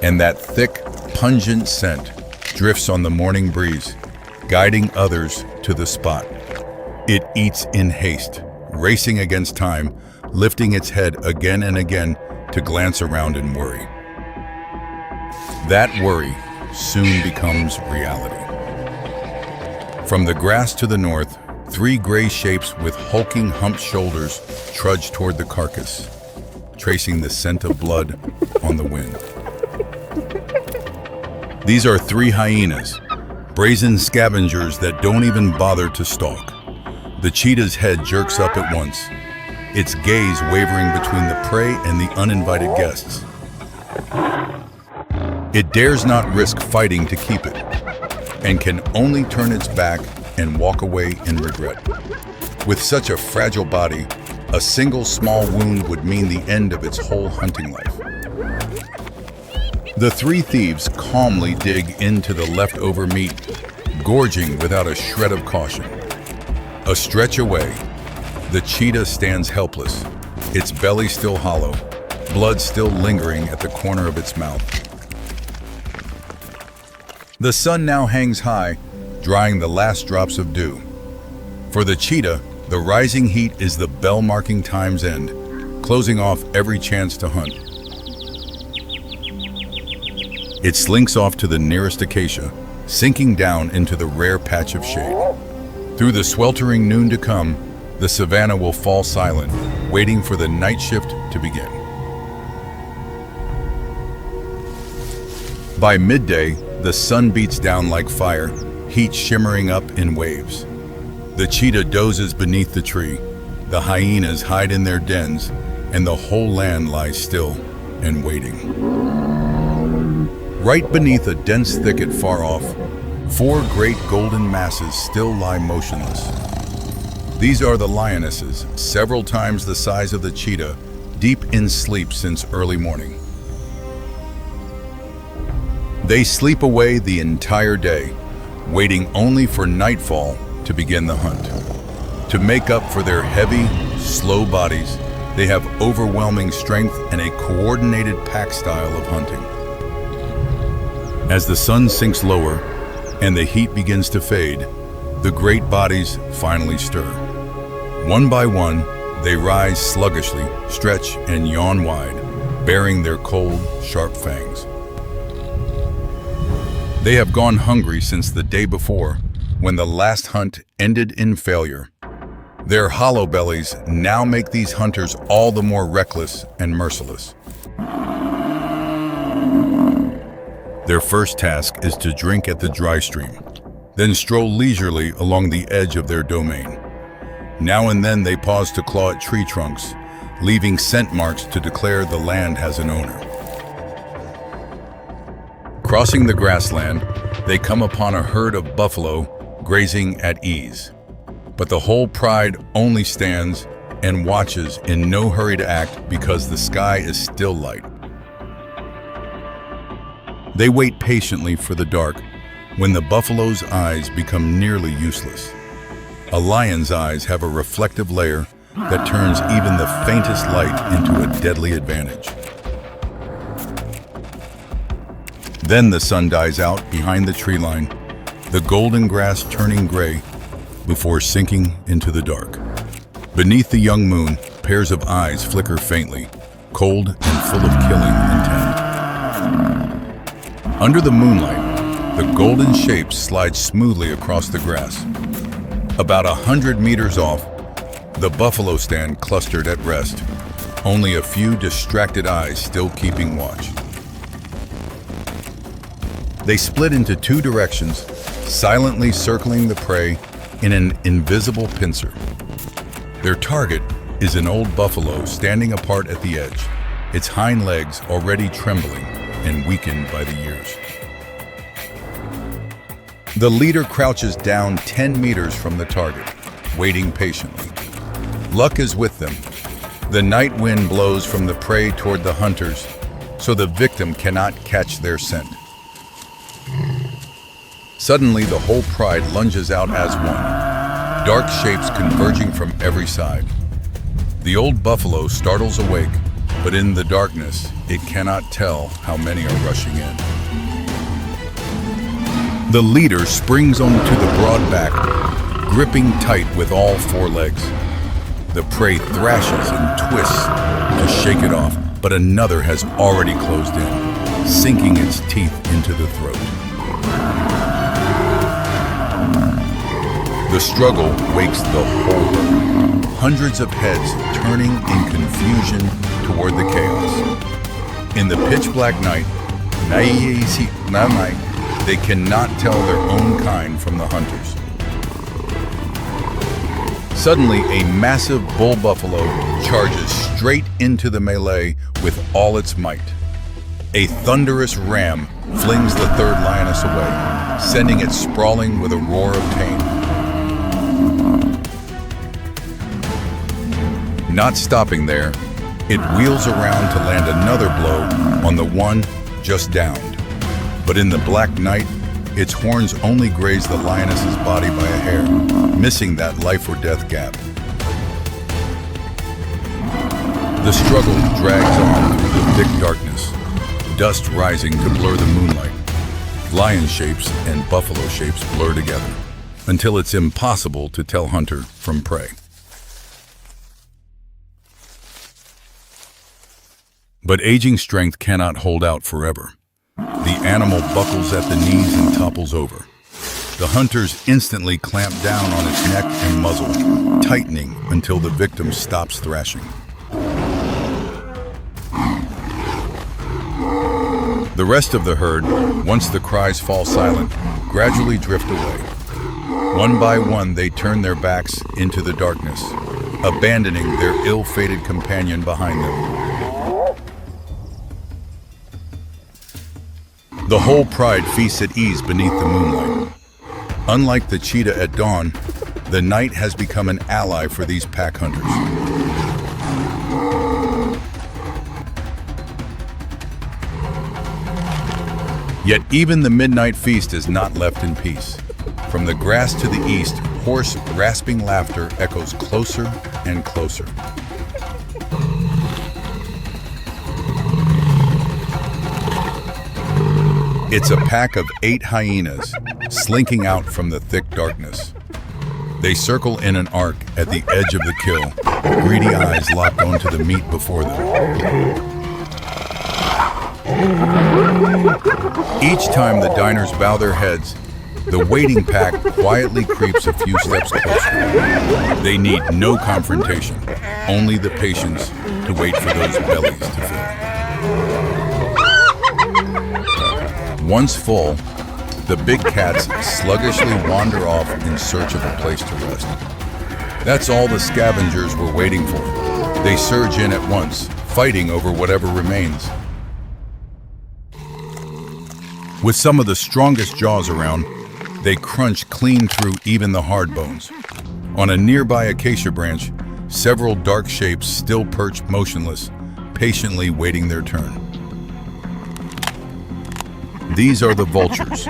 And that thick, pungent scent drifts on the morning breeze, guiding others to the spot. It eats in haste, racing against time, lifting its head again and again to glance around and worry. That worry soon becomes reality. From the grass to the north, 3 gray shapes with hulking humped shoulders trudge toward the carcass, tracing the scent of blood on the wind. These are 3 hyenas, brazen scavengers that don't even bother to stalk. The cheetah's head jerks up at once, its gaze wavering between the prey and the uninvited guests. It dares not risk fighting to keep it, and can only turn its back and walk away in regret. With such a fragile body, a single small wound would mean the end of its whole hunting life. The three thieves calmly dig into the leftover meat, gorging without a shred of caution. A stretch away, the cheetah stands helpless, its belly still hollow, blood still lingering at the corner of its mouth. The sun now hangs high, drying the last drops of dew. For the cheetah, the rising heat is the bell marking time's end, closing off every chance to hunt. It slinks off to the nearest acacia, sinking down into the rare patch of shade. Through the sweltering noon to come, the savannah will fall silent, waiting for the night shift to begin. By midday, the sun beats down like fire, heat shimmering up in waves. The cheetah dozes beneath the tree, the hyenas hide in their dens, and the whole land lies still and waiting. Right beneath a dense thicket far off, four great golden masses still lie motionless. These are the lionesses, several times the size of the cheetah, deep in sleep since early morning. They sleep away the entire day, waiting only for nightfall to begin the hunt. To make up for their heavy, slow bodies, they have overwhelming strength and a coordinated pack style of hunting. As the sun sinks lower and the heat begins to fade, the great bodies finally stir. One by one, they rise sluggishly, stretch and yawn wide, baring their cold, sharp fangs. They have gone hungry since the day before, when the last hunt ended in failure. Their hollow bellies now make these hunters all the more reckless and merciless. Their first task is to drink at the dry stream, then stroll leisurely along the edge of their domain. Now and then they pause to claw at tree trunks, leaving scent marks to declare the land has an owner. Crossing the grassland, they come upon a herd of buffalo grazing at ease. But the whole pride only stands and watches in no hurry to act because the sky is still light. They wait patiently for the dark, when the buffalo's eyes become nearly useless. A lion's eyes have a reflective layer that turns even the faintest light into a deadly advantage. Then the sun dies out behind the tree line, the golden grass turning gray before sinking into the dark. Beneath the young moon, pairs of eyes flicker faintly, cold and full of killing intent. Under the moonlight, the golden shapes slide smoothly across the grass. About 100 meters off, the buffalo stand clustered at rest, only a few distracted eyes still keeping watch. They split into two directions, silently circling the prey in an invisible pincer. Their target is an old buffalo standing apart at the edge, its hind legs already trembling and weakened by the years. The leader crouches down 10 meters from the target, waiting patiently. Luck is with them. The night wind blows from the prey toward the hunters, so the victim cannot catch their scent. Suddenly, the whole pride lunges out as one, dark shapes converging from every side. The old buffalo startles awake, but in the darkness, it cannot tell how many are rushing in. The leader springs onto the broad back, gripping tight with all four legs. The prey thrashes and twists to shake it off, but another has already closed in, sinking its teeth into the throat. The struggle wakes the whole herd, hundreds of heads turning in confusion toward the chaos. In the pitch black night, They cannot tell their own kind from the hunters. Suddenly, a massive bull buffalo charges straight into the melee with all its might. A thunderous ram flings the third lioness away, sending it sprawling with a roar of pain. Not stopping there, it wheels around to land another blow on the one just downed. But in the black night, its horns only graze the lioness's body by a hair, missing that life or death gap. The struggle drags on through the thick darkness, dust rising to blur the moonlight. Lion shapes and buffalo shapes blur together, until it's impossible to tell hunter from prey. But aging strength cannot hold out forever. The animal buckles at the knees and topples over. The hunters instantly clamp down on its neck and muzzle, tightening until the victim stops thrashing. The rest of the herd, once the cries fall silent, gradually drift away. One by one, they turn their backs into the darkness, abandoning their ill-fated companion behind them. The whole pride feasts at ease beneath the moonlight. Unlike the cheetah at dawn, the night has become an ally for these pack hunters. Yet even the midnight feast is not left in peace. From the grass to the east, hoarse, rasping laughter echoes closer and closer. It's a pack of 8 hyenas, slinking out from the thick darkness. They circle in an arc at the edge of the kill, greedy eyes locked onto the meat before them. Each time the diners bow their heads, the waiting pack quietly creeps a few steps closer. They need no confrontation, only the patience to wait for those bellies to fill. Once full, the big cats sluggishly wander off in search of a place to rest. That's all the scavengers were waiting for. They surge in at once, fighting over whatever remains. With some of the strongest jaws around, they crunch clean through even the hard bones. On a nearby acacia branch, several dark shapes still perch motionless, patiently waiting their turn. These are the vultures,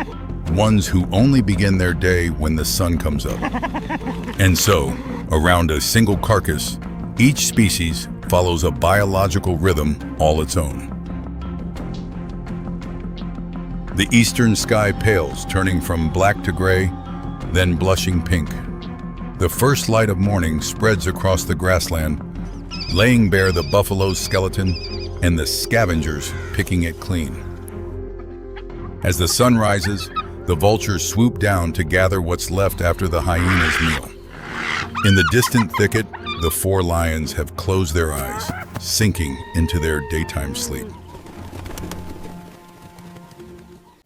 ones who only begin their day when the sun comes up. And so, around a single carcass, each species follows a biological rhythm all its own. The eastern sky pales, turning from black to gray, then blushing pink. The first light of morning spreads across the grassland, laying bare the buffalo's skeleton and the scavengers picking it clean. As the sun rises, the vultures swoop down to gather what's left after the hyena's meal. In the distant thicket, the 4 lions have closed their eyes, sinking into their daytime sleep.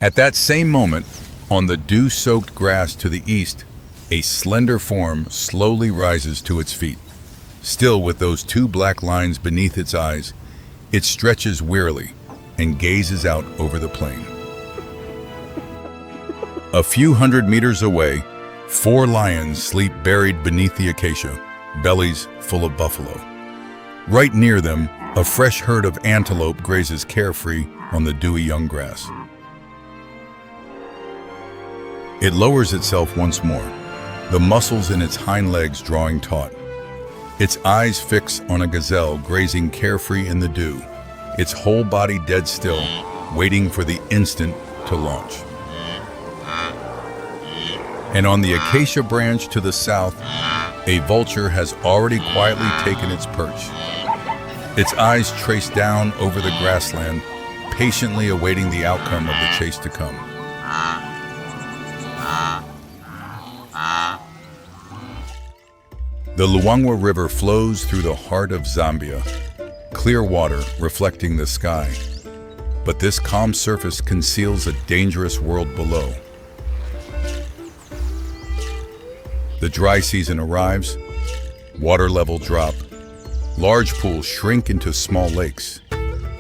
At that same moment, on the dew-soaked grass to the east, a slender form slowly rises to its feet. Still with those 2 black lines beneath its eyes, it stretches wearily and gazes out over the plain. A few hundred meters away, 4 lions sleep buried beneath the acacia, bellies full of buffalo. Right near them, a fresh herd of antelope grazes carefree on the dewy young grass. It lowers itself once more, the muscles in its hind legs drawing taut. Its eyes fix on a gazelle grazing carefree in the dew, its whole body dead still, waiting for the instant to launch. And on the acacia branch to the south, a vulture has already quietly taken its perch. Its eyes trace down over the grassland, patiently awaiting the outcome of the chase to come. The Luangwa River flows through the heart of Zambia, clear water reflecting the sky. But this calm surface conceals a dangerous world below. The dry season arrives, water levels drop, large pools shrink into small lakes.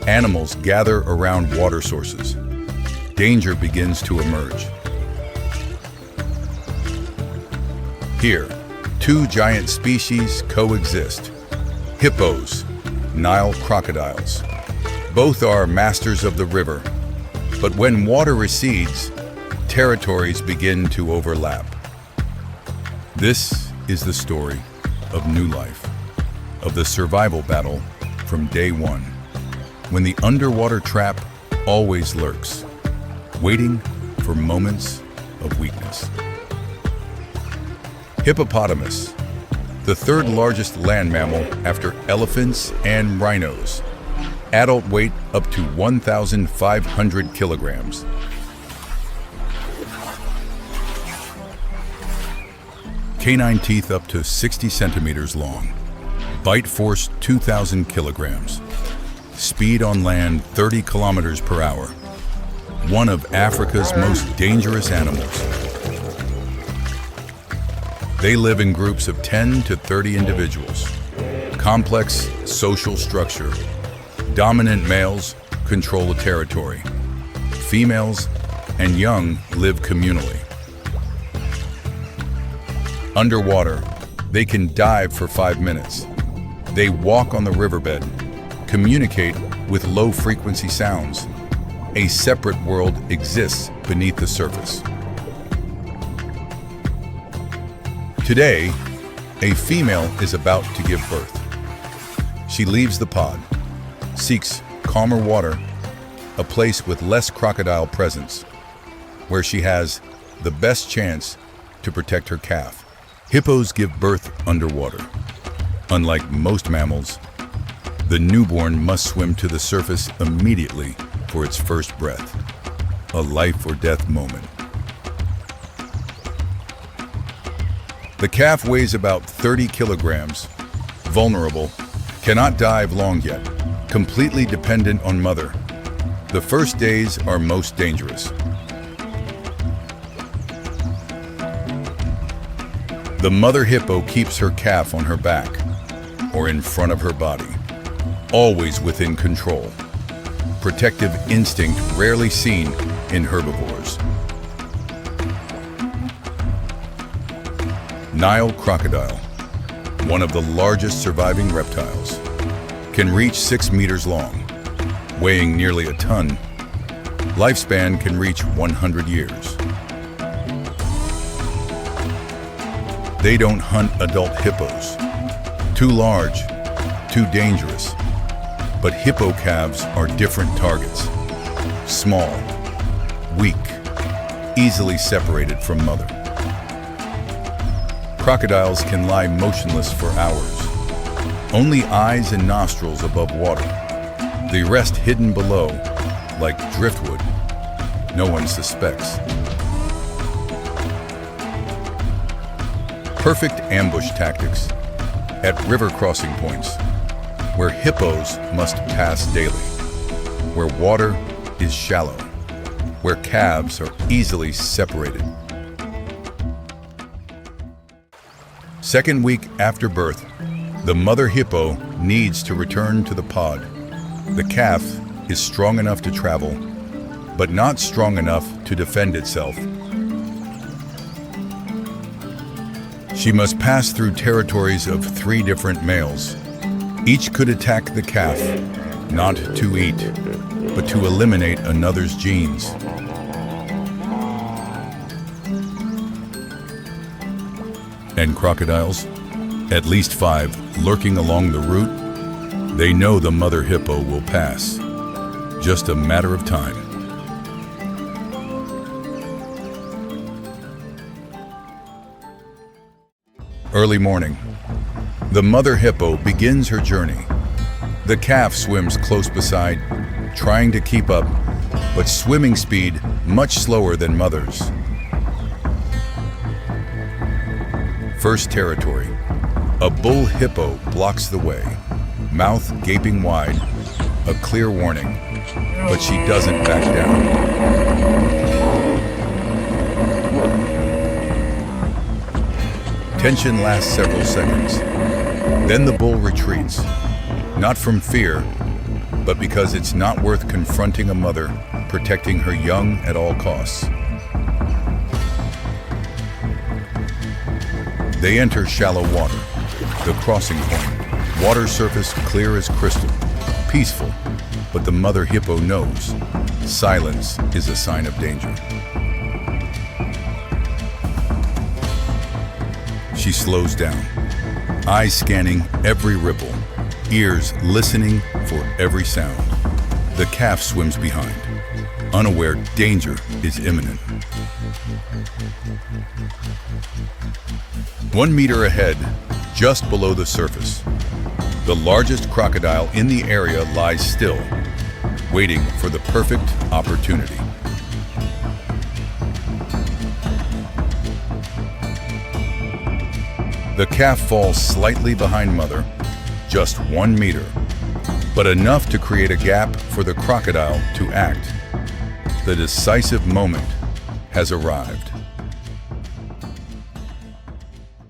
Animals gather around water sources. Danger begins to emerge. Here, two giant species coexist: hippos, Nile crocodiles. Both are masters of the river, but when water recedes, territories begin to overlap. This is the story of new life, of the survival battle from day one, when the underwater trap always lurks, waiting for moments of weakness. Hippopotamus, the third largest land mammal after elephants and rhinos. Adult weight up to 1,500 kilograms. Canine teeth up to 60 centimeters long. Bite force 2,000 kilograms. Speed on land 30 kilometers per hour. One of Africa's most dangerous animals. They live in groups of 10 to 30 individuals. Complex social structure. Dominant males control a territory. Females and young live communally. Underwater, they can dive for 5 minutes. They walk on the riverbed, communicate with low-frequency sounds. A separate world exists beneath the surface. Today, a female is about to give birth. She leaves the pod, seeks calmer water, a place with less crocodile presence, where she has the best chance to protect her calf. Hippos give birth underwater. Unlike most mammals, the newborn must swim to the surface immediately for its first breath, a life or death moment. The calf weighs about 30 kilograms, vulnerable, cannot dive long yet, completely dependent on mother. The first days are most dangerous. The mother hippo keeps her calf on her back or in front of her body, always within control. Protective instinct rarely seen in herbivores. Nile crocodile, one of the largest surviving reptiles, can reach 6 meters long, weighing nearly a ton. Lifespan can reach 100 years. They don't hunt adult hippos. Too large, too dangerous. But hippo calves are different targets. Small, weak, easily separated from mother. Crocodiles can lie motionless for hours. Only eyes and nostrils above water. The rest hidden below, like driftwood. No one suspects. Perfect ambush tactics at river crossing points, where hippos must pass daily, where water is shallow, where calves are easily separated. Second week after birth, the mother hippo needs to return to the pod. The calf is strong enough to travel, but not strong enough to defend itself. She must pass through territories of 3 different males. Each could attack the calf, not to eat, but to eliminate another's genes. And crocodiles, at least 5 lurking along the route, they know the mother hippo will pass. Just a matter of time. Early morning, the mother hippo begins her journey. The calf swims close beside, trying to keep up, but swimming speed much slower than mother's. First territory. A bull hippo blocks the way, mouth gaping wide, a clear warning. but she doesn't back down. Tension lasts several seconds. Then the bull retreats, not from fear, but because it's not worth confronting a mother protecting her young at all costs. They enter shallow water, the crossing point. Water surface clear as crystal, peaceful, but the mother hippo knows silence is a sign of danger. She slows down, eyes scanning every ripple, ears listening for every sound. The calf swims behind, unaware danger is imminent. 1 meter ahead, just below the surface, the largest crocodile in the area lies still, waiting for the perfect opportunity. The calf falls slightly behind mother, just 1 meter, but enough to create a gap for the crocodile to act. The decisive moment has arrived.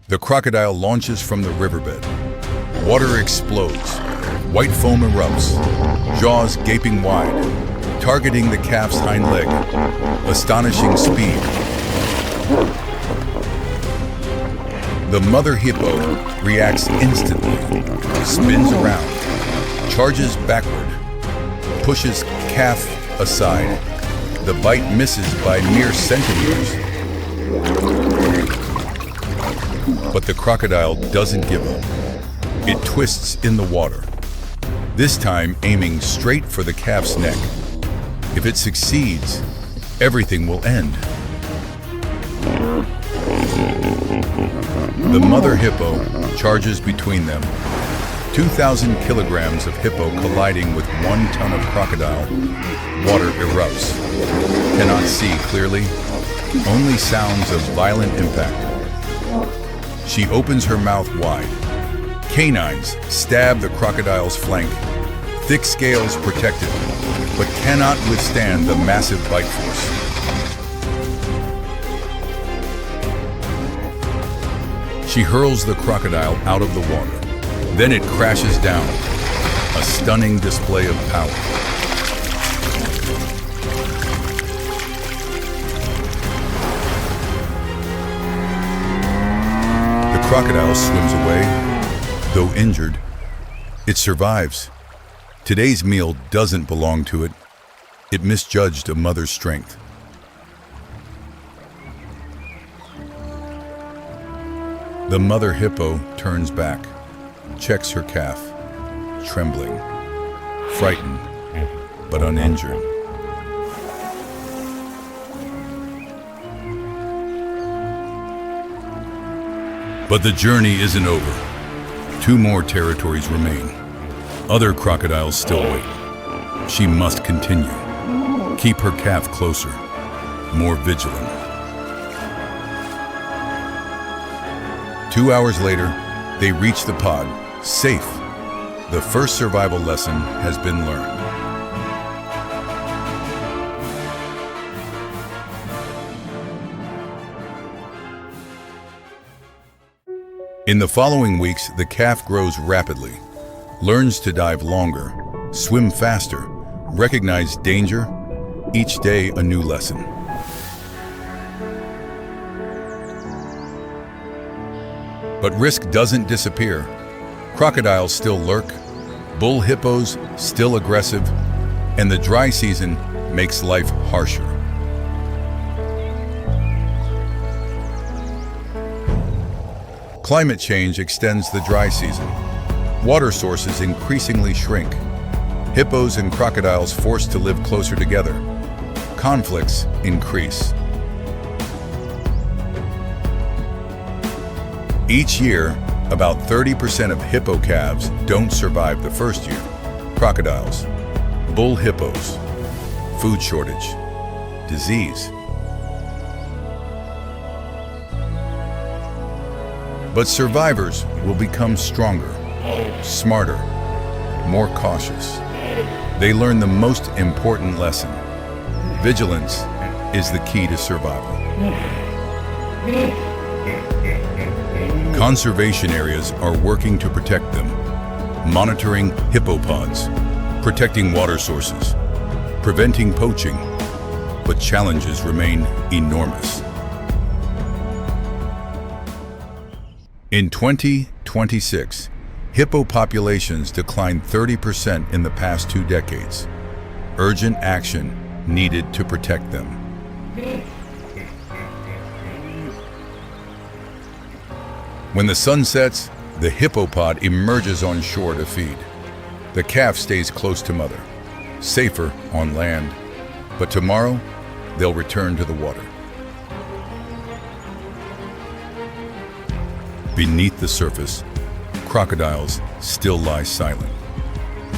The crocodile launches from the riverbed. Water explodes. White foam erupts, jaws gaping wide, targeting the calf's hind leg. Astonishing speed. The mother hippo reacts instantly, spins around, charges backward, pushes calf aside. The bite misses by mere centimeters. But the crocodile doesn't give up. It twists in the water, this time aiming straight for the calf's neck. If it succeeds, everything will end. The mother hippo charges between them. 2,000 kilograms of hippo colliding with 1 ton of crocodile. Water erupts. Cannot see clearly, only sounds of violent impact. She opens her mouth wide. Canines stab the crocodile's flank. Thick scales protect it, but cannot withstand the massive bite force. She hurls the crocodile out of the water. Then it crashes down, a stunning display of power. The crocodile swims away. Though injured, it survives. Today's meal doesn't belong to it. It misjudged a mother's strength. The mother hippo turns back, checks her calf, trembling, frightened, but uninjured. But the journey isn't over. 2 more territories remain. Other crocodiles still wait. She must continue. Keep her calf closer, more vigilant. 2 hours later, they reach the pod, safe. The first survival lesson has been learned. In the following weeks, the calf grows rapidly, learns to dive longer, swim faster, recognize danger, each day a new lesson. But risk doesn't disappear. Crocodiles still lurk, bull hippos still aggressive, and the dry season makes life harsher. Climate change extends the dry season. Water sources increasingly shrink. Hippos and crocodiles forced to live closer together. Conflicts increase. Each year, about 30% of hippo calves don't survive the first year. Crocodiles, bull hippos, food shortage, disease. But survivors will become stronger, smarter, more cautious. They learn the most important lesson. Vigilance is the key to survival. Conservation areas are working to protect them, monitoring hippopods, protecting water sources, preventing poaching, but challenges remain enormous. In 2026, hippo populations declined 30% in the past 2 decades. Urgent action needed to protect them. When the sun sets, the hippopod emerges on shore to feed. The calf stays close to mother, safer on land, but tomorrow they'll return to the water. Beneath the surface, crocodiles still lie silent,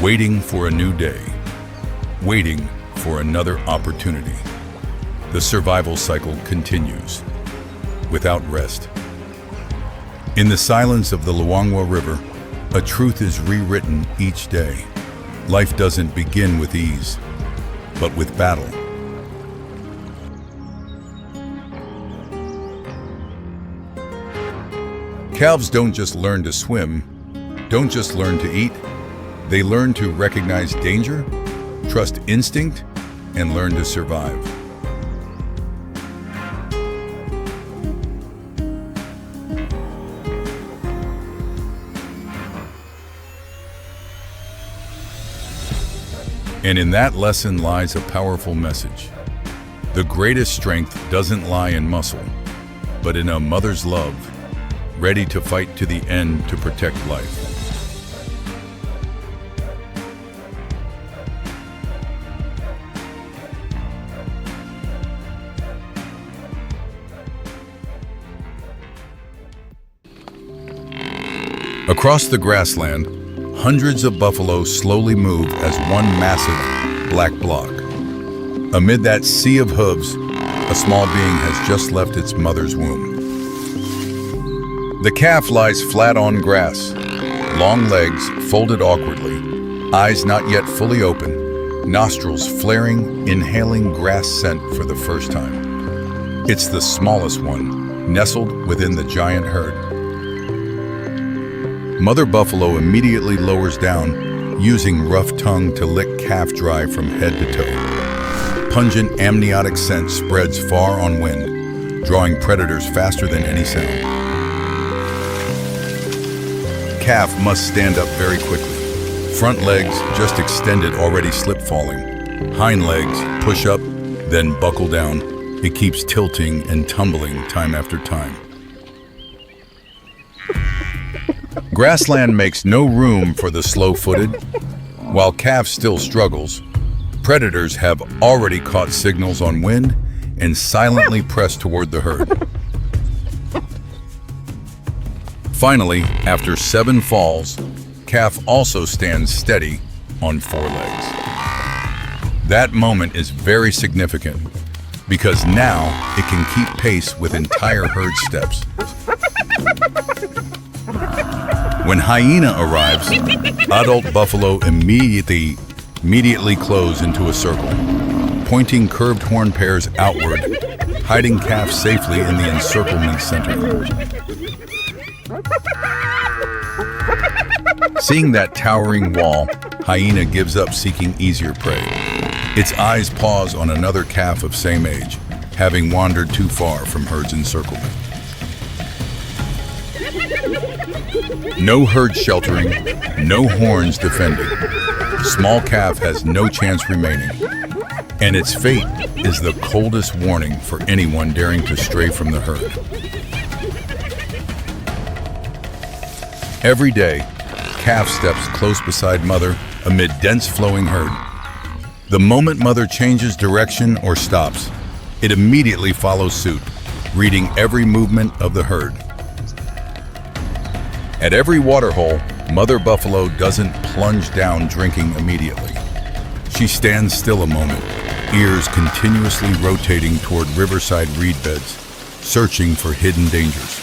waiting for a new day, waiting for another opportunity. The survival cycle continues, without rest. In the silence of the Luangwa River, a truth is rewritten each day. Life doesn't begin with ease, but with battle. Calves don't just learn to swim, don't just learn to eat. They learn to recognize danger, trust instinct, and learn to survive. And in that lesson lies a powerful message. The greatest strength doesn't lie in muscle, but in a mother's love, ready to fight to the end to protect life. Across the grassland, hundreds of buffalo slowly move as one massive black block. Amid that sea of hooves, a small being has just left its mother's womb. The calf lies flat on grass, long legs folded awkwardly, eyes not yet fully open, nostrils flaring, inhaling grass scent for the first time. It's the smallest one, nestled within the giant herd. Mother buffalo immediately lowers down, using rough tongue to lick calf dry from head to toe. Pungent amniotic scent spreads far on wind, drawing predators faster than any sound. Calf must stand up very quickly. Front legs, just extended, already slip falling. Hind legs push up, then buckle down. It keeps tilting and tumbling time after time. Grassland makes no room for the slow-footed. While calf still struggles, predators have already caught signals on wind and silently press toward the herd. Finally, after 7 falls, calf also stands steady on 4 legs. That moment is very significant because now it can keep pace with entire herd steps. When hyena arrives, adult buffalo immediately close into a circle, pointing curved horn pairs outward, hiding calf safely in the encirclement center. Seeing that towering wall, hyena gives up seeking easier prey. Its eyes pause on another calf of same age, having wandered too far from herd's encirclement. No herd sheltering, no horns defending. Small calf has no chance remaining, and its fate is the coldest warning for anyone daring to stray from the herd. Every day, calf steps close beside mother amid dense flowing herd. The moment mother changes direction or stops, it immediately follows suit, reading every movement of the herd. At every waterhole, mother buffalo doesn't plunge down drinking immediately. She stands still a moment, ears continuously rotating toward riverside reed beds, searching for hidden dangers.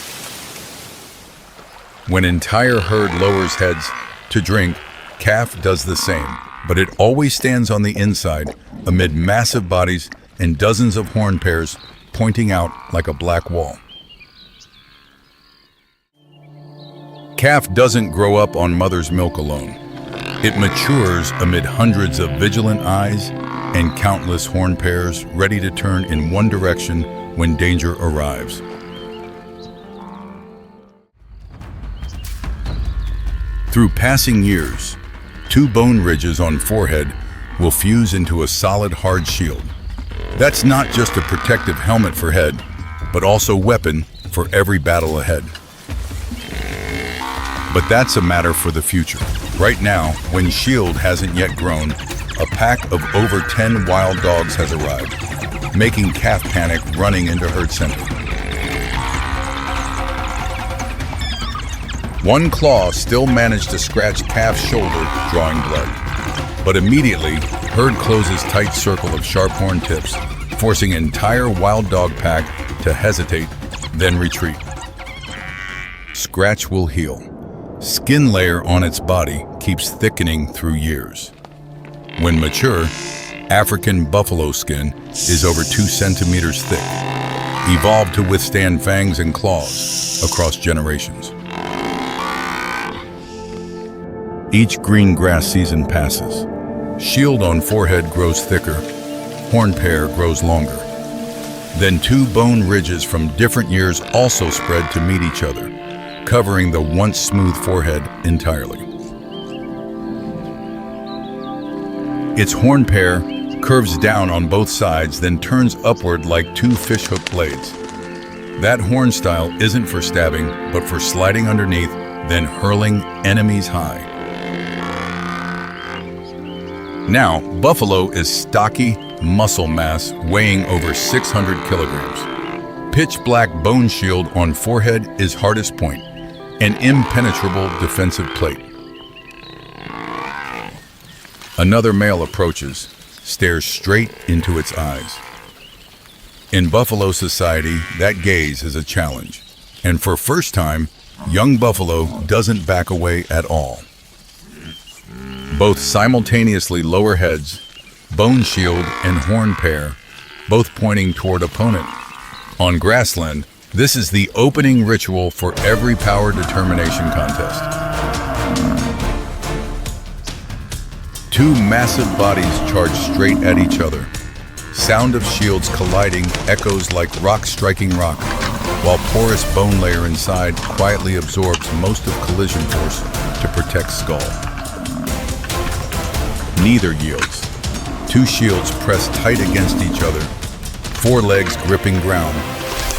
When entire herd lowers heads to drink, calf does the same, but it always stands on the inside amid massive bodies and dozens of horn pairs pointing out like a black wall. Calf doesn't grow up on mother's milk alone. It matures amid hundreds of vigilant eyes and countless horn pairs ready to turn in one direction when danger arrives. Through passing years, 2 bone ridges on forehead will fuse into a solid, hard shield. That's not just a protective helmet for head, but also weapon for every battle ahead. But that's a matter for the future. Right now, when shield hasn't yet grown, a pack of over 10 wild dogs has arrived, making calf panic running into herd center. One claw still managed to scratch calf's shoulder, drawing blood. But immediately, herd closes tight circle of sharp horn tips, forcing entire wild dog pack to hesitate, then retreat. Scratch will heal. Skin layer on its body keeps thickening through years. When mature, African buffalo skin is over 2 centimeters thick, evolved to withstand fangs and claws across generations. Each green grass season passes. Shield on forehead grows thicker, horn pair grows longer. Then 2 bone ridges from different years also spread to meet each other, covering the once smooth forehead entirely. Its horn pair curves down on both sides, then turns upward like 2 fishhook blades. That horn style isn't for stabbing, but for sliding underneath, then hurling enemies high. Now, buffalo is stocky muscle mass weighing over 600 kilograms. Pitch black bone shield on forehead is hardest point, an impenetrable defensive plate. Another male approaches, stares straight into its eyes. In buffalo society, that gaze is a challenge, and for first time, young buffalo doesn't back away at all. Both simultaneously lower heads, bone shield and horn pair, both pointing toward opponent. On grassland, this is the opening ritual for every power determination contest. 2 massive bodies charge straight at each other. Sound of shields colliding echoes like rock striking rock, while porous bone layer inside quietly absorbs most of collision force to protect skull. Neither yields. 2 shields press tight against each other, 4 legs gripping ground,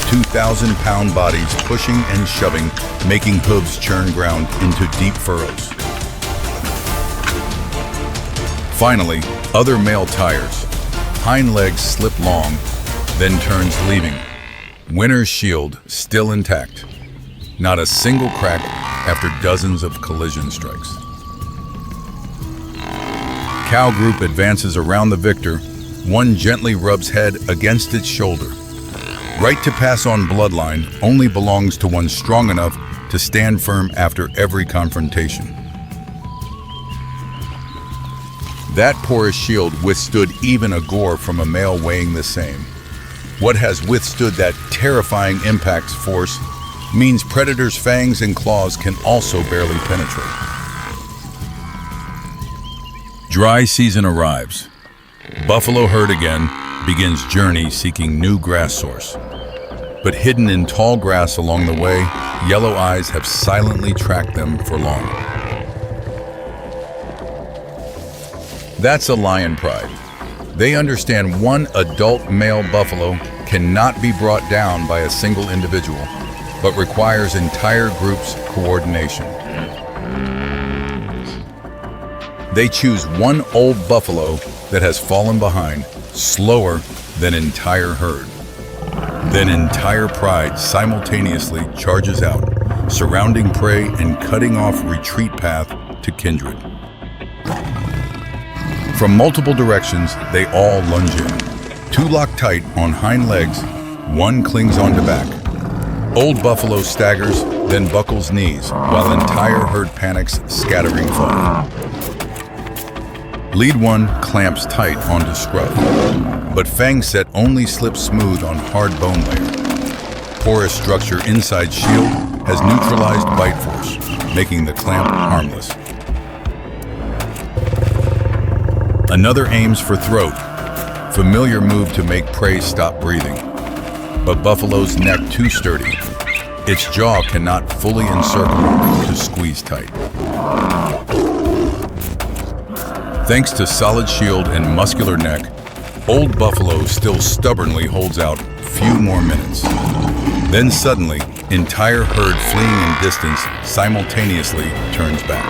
2,000-pound bodies pushing and shoving, making hooves churn ground into deep furrows. Finally, other male tires. Hind legs slip long, then turns leaving. Winner's shield still intact. Not a single crack after dozens of collision strikes. Cow group advances around the victor. One gently rubs head against its shoulder. Right to pass on bloodline only belongs to one strong enough to stand firm after every confrontation. That porous shield withstood even a gore from a male weighing the same. What has withstood that terrifying impact's force means predators' fangs and claws can also barely penetrate. Dry season arrives. Buffalo herd again begins journey seeking new grass source. But hidden in tall grass along the way, yellow eyes have silently tracked them for long. That's a lion pride. They understand one adult male buffalo cannot be brought down by a single individual, but requires entire groups' coordination. They choose one old buffalo that has fallen behind, slower than entire herd. Then entire pride simultaneously charges out, surrounding prey and cutting off retreat path to kindred. From multiple directions, they all lunge in. 2 lock tight on hind legs, 1 clings onto back. Old buffalo staggers, then buckles knees, while entire herd panics, scattering fall. Lead one clamps tight onto scrub, but fang set only slips smooth on hard bone layer. Porous structure inside shield has neutralized bite force, making the clamp harmless. Another aims for throat, familiar move to make prey stop breathing. But buffalo's neck too sturdy. Its jaw cannot fully encircle to squeeze tight. Thanks to solid shield and muscular neck, old buffalo still stubbornly holds out few more minutes. Then suddenly, entire herd fleeing in distance simultaneously turns back.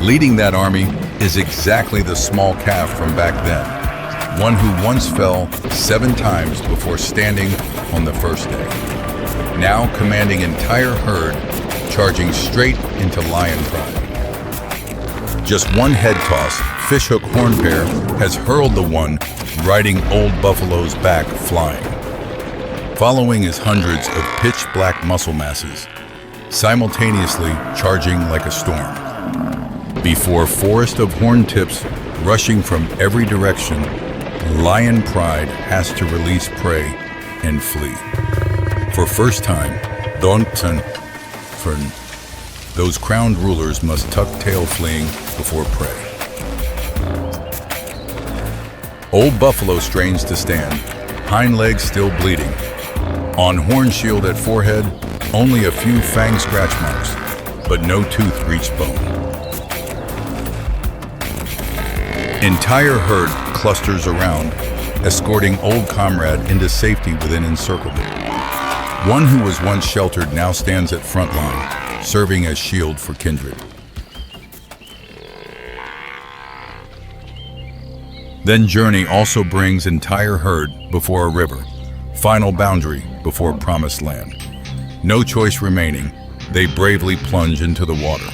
Leading that army is exactly the small calf from back then, one who once fell 7 times before standing on the first day. Now commanding entire herd, charging straight into lion pride. Just one head toss, fishhook horn pair has hurled the one riding old buffalo's back flying. Following is hundreds of pitch black muscle masses, simultaneously charging like a storm. Before forest of horn tips rushing from every direction, lion pride has to release prey and flee. For first time, those crowned rulers must tuck tail fleeing before prey. Old buffalo strains to stand, hind legs still bleeding. On horn shield at forehead, only a few fang scratch marks, but no tooth reached bone. Entire herd clusters around, escorting old comrade into safety within encirclement. One who was once sheltered now stands at front line, serving as shield for kindred. Then journey also brings entire herd before a river, final boundary before promised land. No choice remaining, they bravely plunge into the water.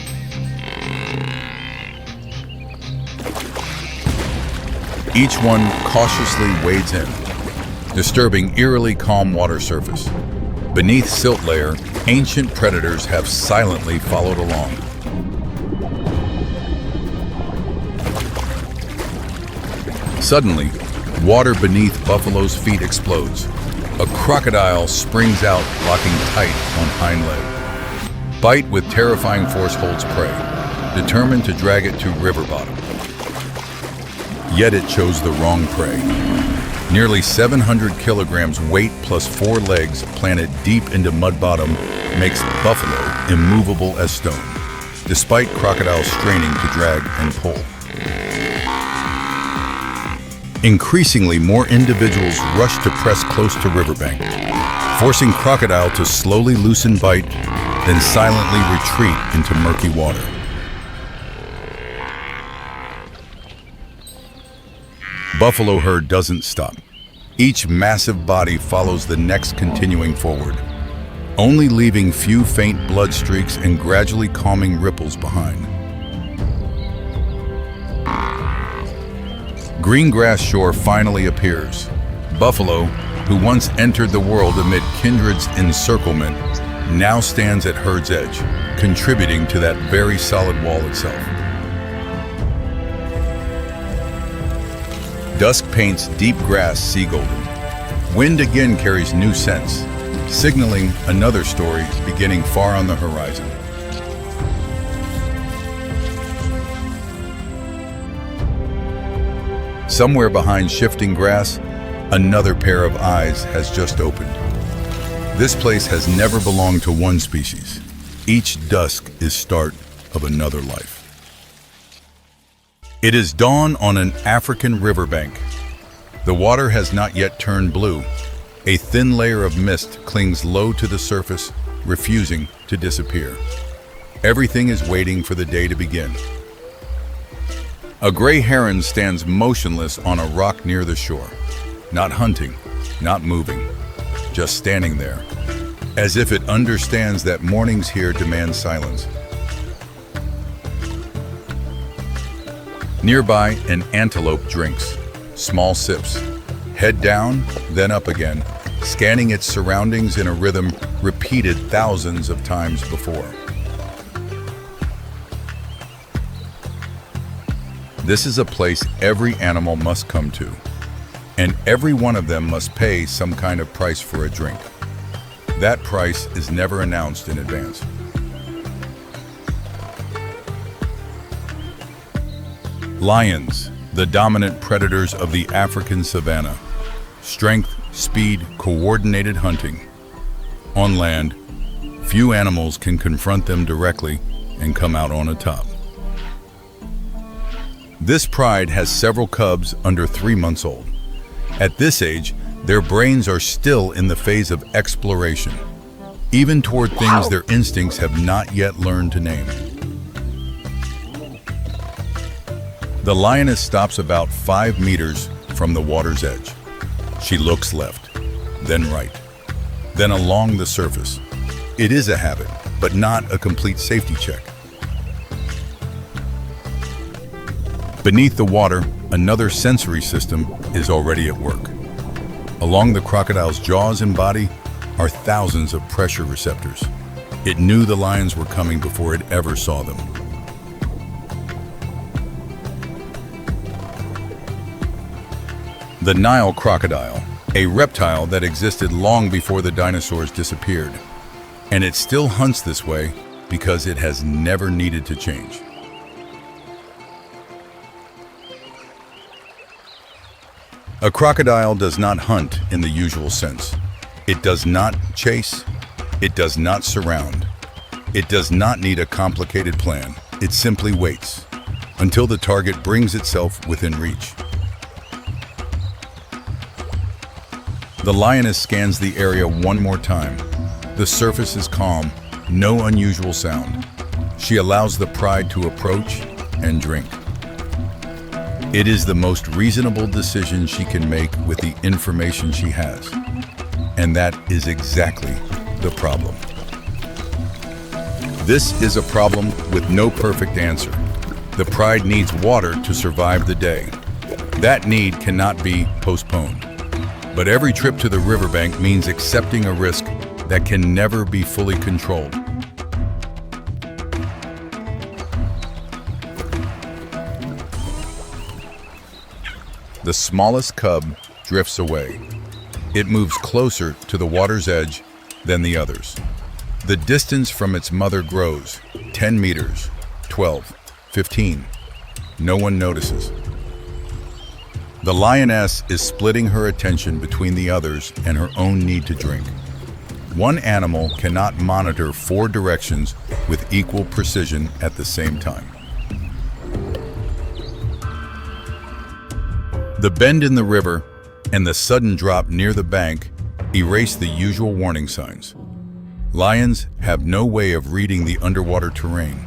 Each one cautiously wades in, disturbing eerily calm water surface. Beneath silt layer, ancient predators have silently followed along. Suddenly, water beneath buffalo's feet explodes. A crocodile springs out, locking tight on hind leg. Bite with terrifying force holds prey, determined to drag it to river bottom. Yet it chose the wrong prey. Nearly 700 kilograms weight plus 4 legs planted deep into mud bottom makes buffalo immovable as stone, despite crocodiles straining to drag and pull. Increasingly, more individuals rush to press close to riverbank, forcing crocodile to slowly loosen bite, then silently retreat into murky water. Buffalo herd doesn't stop. Each massive body follows the next, continuing forward, only leaving few faint blood streaks and gradually calming ripples behind. Green grass shore finally appears. Buffalo, who once entered the world amid kindred's encirclement, now stands at herd's edge, contributing to that very solid wall itself. Dusk paints deep grass sea golden. Wind again carries new scents, signaling another story beginning far on the horizon. Somewhere behind shifting grass, another pair of eyes has just opened. This place has never belonged to one species. Each dusk is start of another life. It is dawn on an African riverbank. The water has not yet turned blue. A thin layer of mist clings low to the surface, refusing to disappear. Everything is waiting for the day to begin. A gray heron stands motionless on a rock near the shore, not hunting, not moving, just standing there, as if it understands that mornings here demand silence. Nearby, an antelope drinks, small sips, head down, then up again, scanning its surroundings in a rhythm repeated thousands of times before. This is a place every animal must come to, and every one of them must pay some kind of price for a drink. That price is never announced in advance. Lions, the dominant predators of the African savanna. Strength, speed, coordinated hunting. On land, few animals can confront them directly and come out on top. This pride has several cubs under 3 months old. At this age, their brains are still in the phase of exploration, even toward things their instincts have not yet learned to name. The lioness stops about 5 meters from the water's edge. She looks left, then right, then along the surface. It is a habit, but not a complete safety check. Beneath the water, another sensory system is already at work. Along the crocodile's jaws and body are thousands of pressure receptors. It knew the lions were coming before it ever saw them. The Nile crocodile, a reptile that existed long before the dinosaurs disappeared. And it still hunts this way because it has never needed to change. A crocodile does not hunt in the usual sense. It does not chase. It does not surround. It does not need a complicated plan. It simply waits until the target brings itself within reach. The lioness scans the area one more time. The surface is calm, no unusual sound. She allows the pride to approach and drink. It is the most reasonable decision she can make with the information she has. And that is exactly the problem. This is a problem with no perfect answer. The pride needs water to survive the day. That need cannot be postponed. But every trip to the riverbank means accepting a risk that can never be fully controlled. The smallest cub drifts away. It moves closer to the water's edge than the others. The distance from its mother grows, 10 meters, 12, 15. No one notices. The lioness is splitting her attention between the others and her own need to drink. One animal cannot monitor 4 directions with equal precision at the same time. The bend in the river and the sudden drop near the bank erase the usual warning signs. Lions have no way of reading the underwater terrain,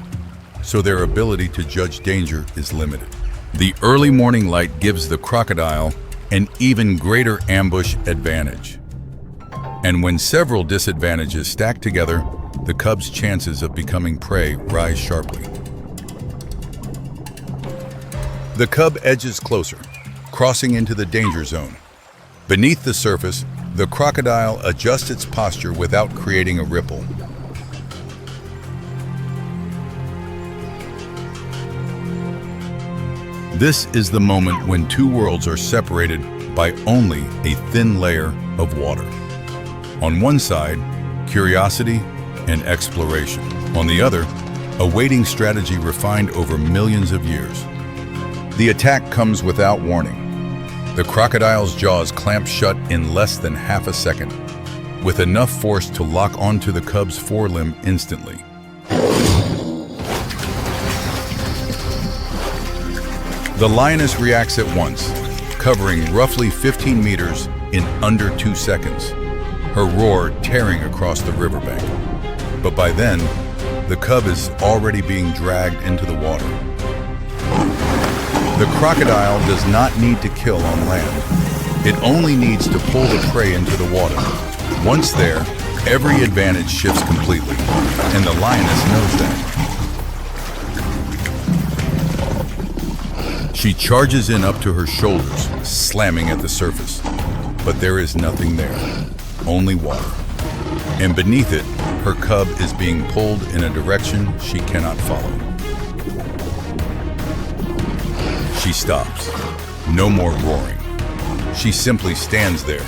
so their ability to judge danger is limited. The early morning light gives the crocodile an even greater ambush advantage. And when several disadvantages stack together, the cub's chances of becoming prey rise sharply. The cub edges closer, crossing into the danger zone. Beneath the surface, the crocodile adjusts its posture without creating a ripple. This is the moment when 2 worlds are separated by only a thin layer of water. On one side, curiosity and exploration. On the other, a waiting strategy refined over millions of years. The attack comes without warning. The crocodile's jaws clamp shut in less than half a second, with enough force to lock onto the cub's forelimb instantly. The lioness reacts at once, covering roughly 15 meters in under 2 seconds, her roar tearing across the riverbank. But by then, the cub is already being dragged into the water. The crocodile does not need to kill on land. It only needs to pull the prey into the water. Once there, every advantage shifts completely, and the lioness knows that. She charges in up to her shoulders, slamming at the surface. But there is nothing there, only water. And beneath it, her cub is being pulled in a direction she cannot follow. She stops. No more roaring. She simply stands there,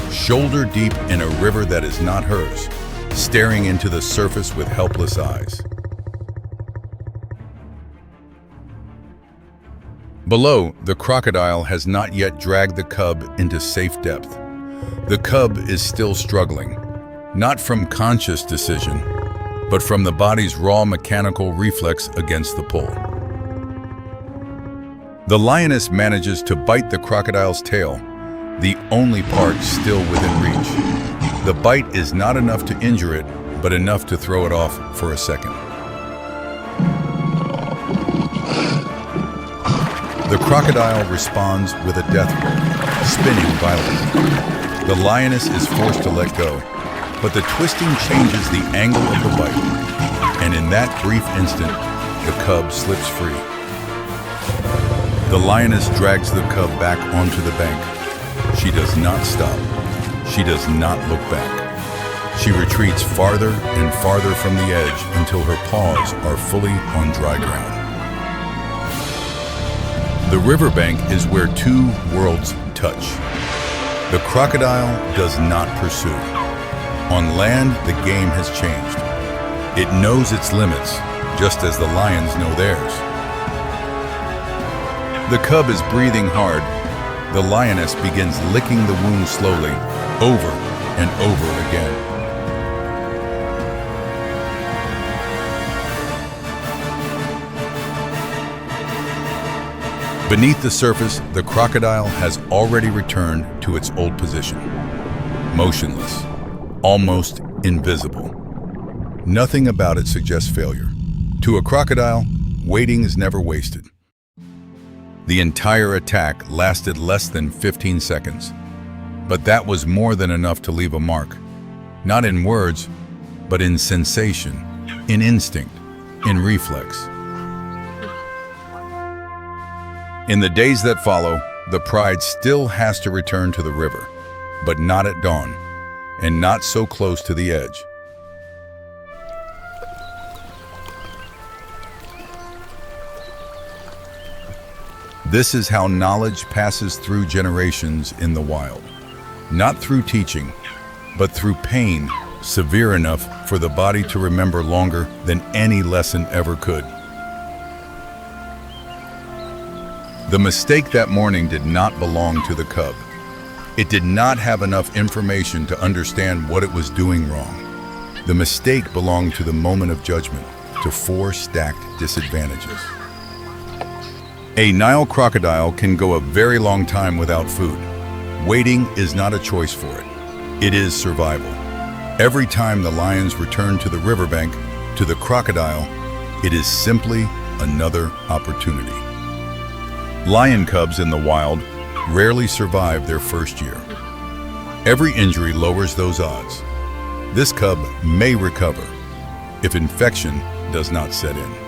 shoulder deep in a river that is not hers, staring into the surface with helpless eyes. Below, the crocodile has not yet dragged the cub into safe depth. The cub is still struggling, not from conscious decision, but from the body's raw mechanical reflex against the pull. The lioness manages to bite the crocodile's tail, the only part still within reach. The bite is not enough to injure it, but enough to throw it off for a second. The crocodile responds with a death roll, spinning violently. The lioness is forced to let go, but the twisting changes the angle of the bite, and in that brief instant, the cub slips free. The lioness drags the cub back onto the bank. She does not stop. She does not look back. She retreats farther and farther from the edge until her paws are fully on dry ground. The riverbank is where two worlds touch. The crocodile does not pursue. On land, the game has changed. It knows its limits, just as the lions know theirs. The cub is breathing hard. The lioness begins licking the wound slowly, over and over again. Beneath the surface, the crocodile has already returned to its old position. Motionless, almost invisible. Nothing about it suggests failure. To a crocodile, waiting is never wasted. The entire attack lasted less than 15 seconds. But that was more than enough to leave a mark. Not in words, but in sensation, in instinct, in reflex. In the days that follow, the pride still has to return to the river, but not at dawn, and not so close to the edge. This is how knowledge passes through generations in the wild. Not through teaching, but through pain severe enough for the body to remember longer than any lesson ever could. The mistake that morning did not belong to the cub. It did not have enough information to understand what it was doing wrong. The mistake belonged to the moment of judgment, to 4 stacked disadvantages. A Nile crocodile can go a very long time without food. Waiting is not a choice for it. It is survival. Every time the lions return to the riverbank, to the crocodile, it is simply another opportunity. Lion cubs in the wild rarely survive their first year. Every injury lowers those odds. This cub may recover if infection does not set in.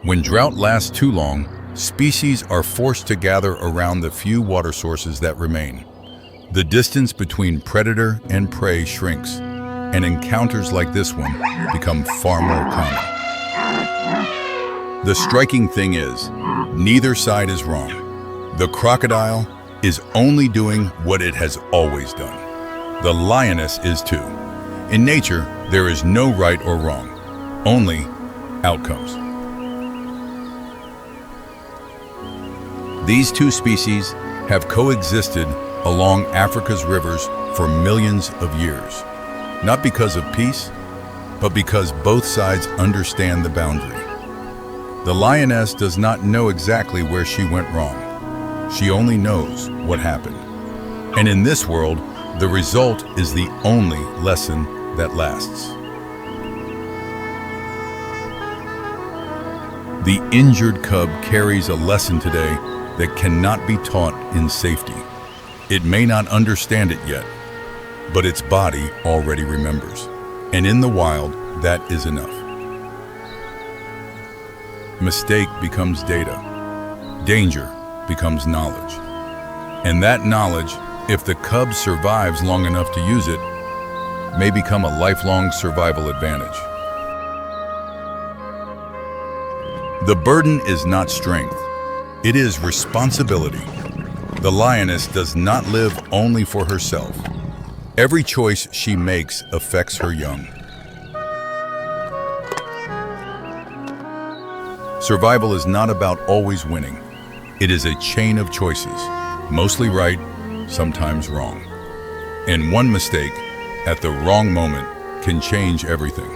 When drought lasts too long, species are forced to gather around the few water sources that remain. The distance between predator and prey shrinks, and encounters like this one become far more common. The striking thing is, neither side is wrong. The crocodile is only doing what it has always done. The lioness is too. In nature, there is no right or wrong, only outcomes. These two species have coexisted along Africa's rivers for millions of years, not because of peace, but because both sides understand the boundary. The lioness does not know exactly where she went wrong. She only knows what happened. And in this world, the result is the only lesson that lasts. The injured cub carries a lesson today that cannot be taught in safety. It may not understand it yet, but its body already remembers. And in the wild, that is enough. Mistake becomes data. Danger becomes knowledge. And that knowledge, if the cub survives long enough to use it, may become a lifelong survival advantage. The burden is not strength, it is responsibility. The lioness does not live only for herself. Every choice she makes affects her young. Survival is not about always winning. It is a chain of choices, mostly right, sometimes wrong. And one mistake at the wrong moment can change everything.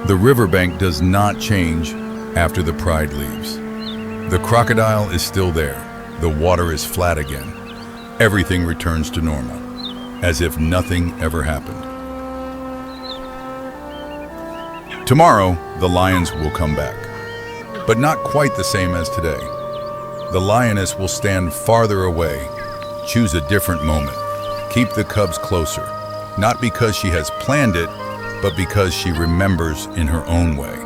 The riverbank does not change after the pride leaves. The crocodile is still there. The water is flat again. Everything returns to normal, as if nothing ever happened. Tomorrow, the lions will come back, but not quite the same as today. The lioness will stand farther away, choose a different moment, keep the cubs closer, not because she has planned it, but because she remembers in her own way.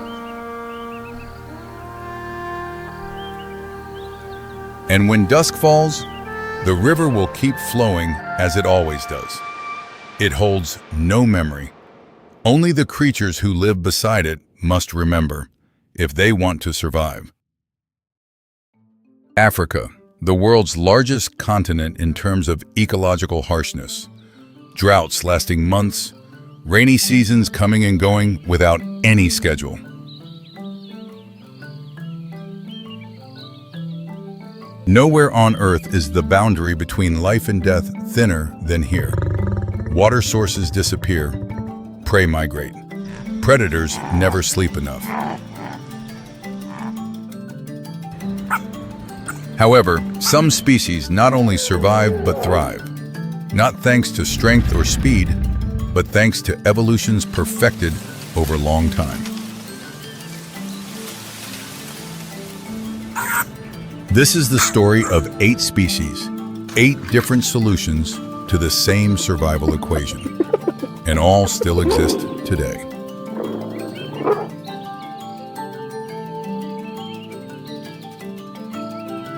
And when dusk falls, the river will keep flowing as it always does. It holds no memory. Only the creatures who live beside it must remember, if they want to survive. Africa, the world's largest continent in terms of ecological harshness. Droughts lasting months, rainy seasons coming and going without any schedule. Nowhere on Earth is the boundary between life and death thinner than here. Water sources disappear, prey migrate. Predators never sleep enough. However, some species not only survive but thrive, not thanks to strength or speed, but thanks to evolution's perfected over long time. This is the story of 8 species, 8 different solutions to the same survival equation, and all still exist today.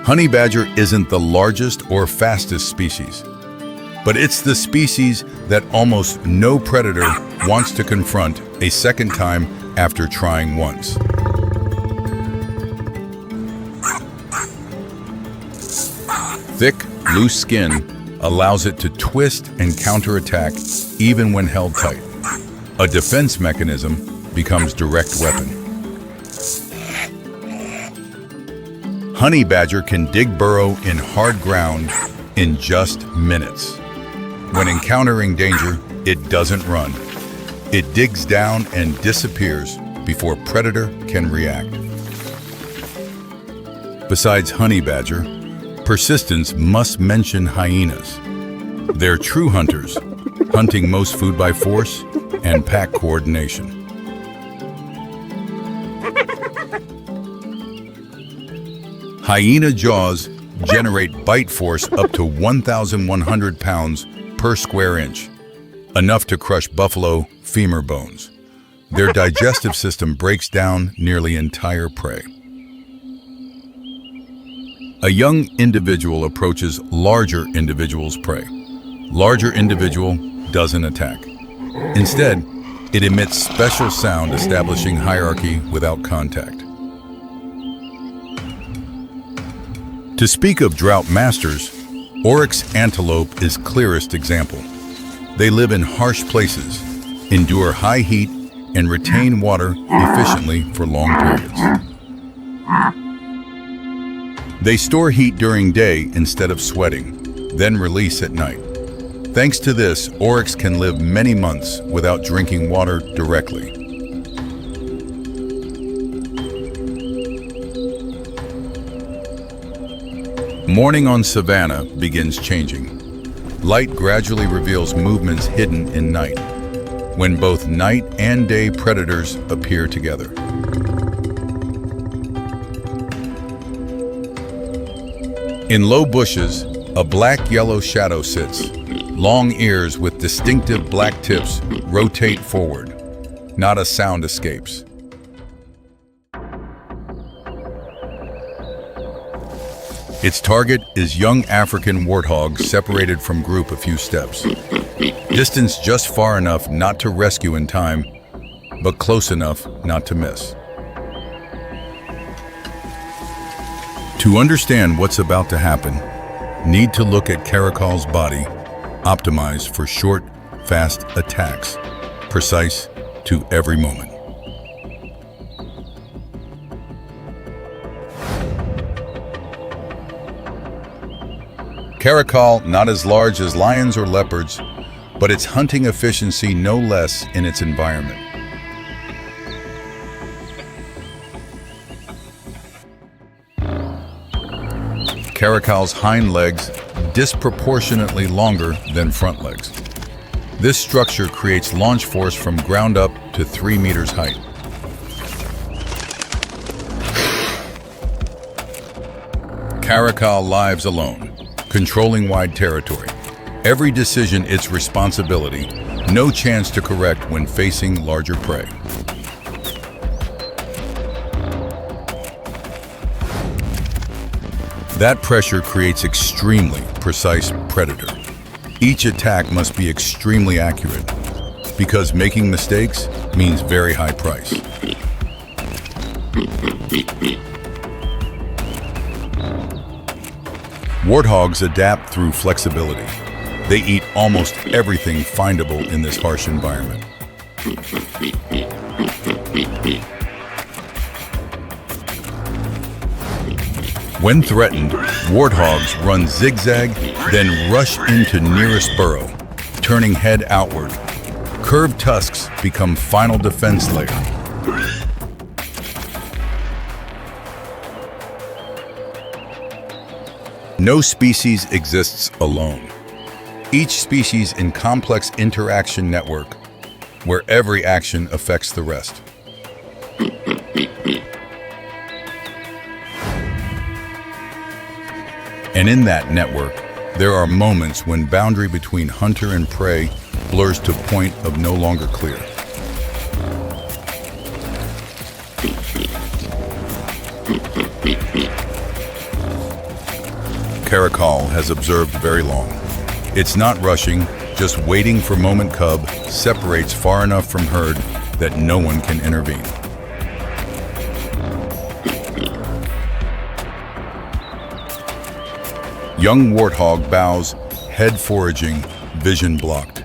Honey badger isn't the largest or fastest species, but it's the species that almost no predator wants to confront a second time after trying once. Thick, loose skin allows it to twist and counterattack even when held tight. A defense mechanism becomes direct weapon. Honey badger can dig burrow in hard ground in just minutes. When encountering danger, it doesn't run. It digs down and disappears before predator can react. Besides honey badger, persistence must mention hyenas. They're true hunters, hunting most food by force and pack coordination. Hyena jaws generate bite force up to 1,100 pounds per square inch, enough to crush buffalo femur bones. Their digestive system breaks down nearly entire prey. A young individual approaches larger individual's prey. Larger individual doesn't attack. Instead, it emits special sound establishing hierarchy without contact. To speak of drought masters, oryx antelope is clearest example. They live in harsh places, endure high heat, and retain water efficiently for long periods. They store heat during day instead of sweating, then release at night. Thanks to this, oryx can live many months without drinking water directly. Morning on Savannah begins changing. Light gradually reveals movements hidden in night, when both night and day predators appear together. In low bushes, a black-yellow shadow sits. Long ears with distinctive black tips rotate forward. Not a sound escapes. Its target is young African warthog separated from group a few steps. Distance just far enough not to rescue in time, but close enough not to miss. To understand what's about to happen, need to look at caracol's body, optimized for short, fast attacks, precise to every moment. Caracol not as large as lions or leopards, but its hunting efficiency no less in its environment. Caracol's hind legs disproportionately longer than front legs. This structure creates launch force from ground up to 3 meters height. Caracol lives alone, controlling wide territory. Every decision its responsibility, no chance to correct when facing larger prey. That pressure creates extremely precise predator. Each attack must be extremely accurate, because making mistakes means very high price. Warthogs adapt through flexibility. They eat almost everything findable in this harsh environment. When threatened, warthogs run zigzag, then rush into nearest burrow, turning head outward. Curved tusks become final defense layer. No species exists alone. Each species in complex interaction network, where every action affects the rest. And in that network, there are moments when boundary between hunter and prey blurs to point of no longer clear. Caracol has observed very long. It's not rushing, just waiting for moment cub separates far enough from herd that no one can intervene. Young warthog bows, head foraging, vision blocked.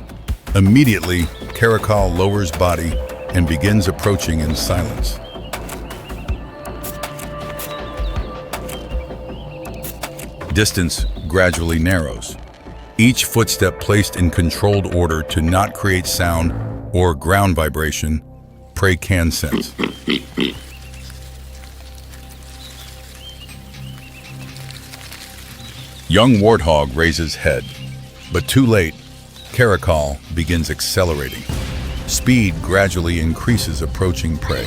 Immediately, Caracol lowers body and begins approaching in silence. Distance gradually narrows. Each footstep placed in controlled order to not create sound or ground vibration, prey can sense. Young warthog raises head, but too late, Caracol begins accelerating. Speed gradually increases approaching prey.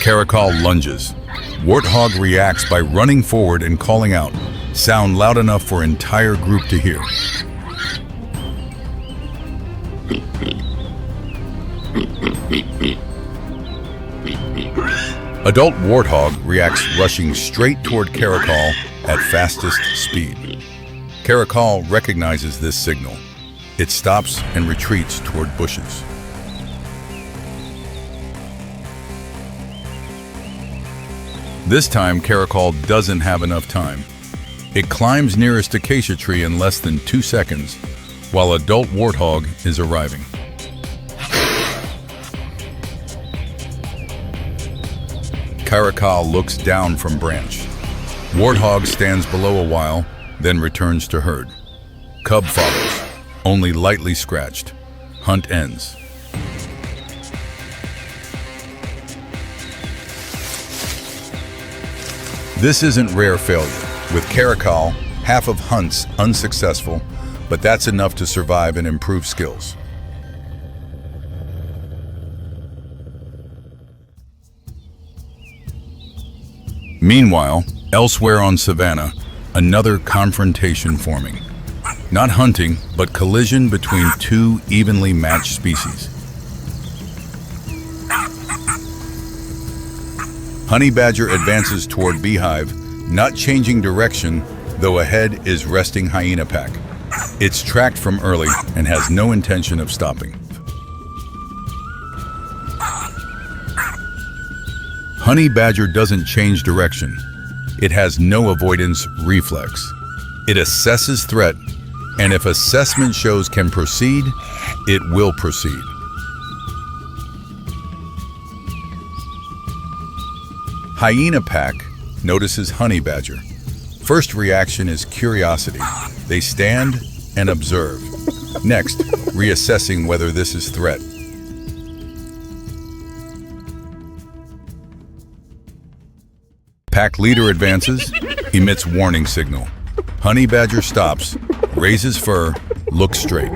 Caracol lunges. Warthog reacts by running forward and calling out, sound loud enough for entire group to hear. Adult warthog reacts rushing straight toward Caracol at fastest speed. Caracol recognizes this signal. It stops and retreats toward bushes. This time, Caracol doesn't have enough time. It climbs nearest acacia tree in less than 2 seconds, while adult warthog is arriving. Caracol looks down from branch. Warthog stands below a while, then returns to herd. Cub follows, only lightly scratched. Hunt ends. This isn't rare failure. With Caracol, half of hunts unsuccessful, but that's enough to survive and improve skills. Meanwhile, elsewhere on Savannah, another confrontation forming. Not hunting, but collision between two evenly matched species. Honey badger advances toward beehive, not changing direction, though ahead is resting hyena pack. It's tracked from early and has no intention of stopping. Honey badger doesn't change direction. It has no avoidance reflex. It assesses threat, and if assessment shows can proceed, it will proceed. Hyena pack notices honey badger. First reaction is curiosity. They stand and observe. Next, reassessing whether this is threat. Pack leader advances, emits warning signal. Honey badger stops, raises fur, looks straight.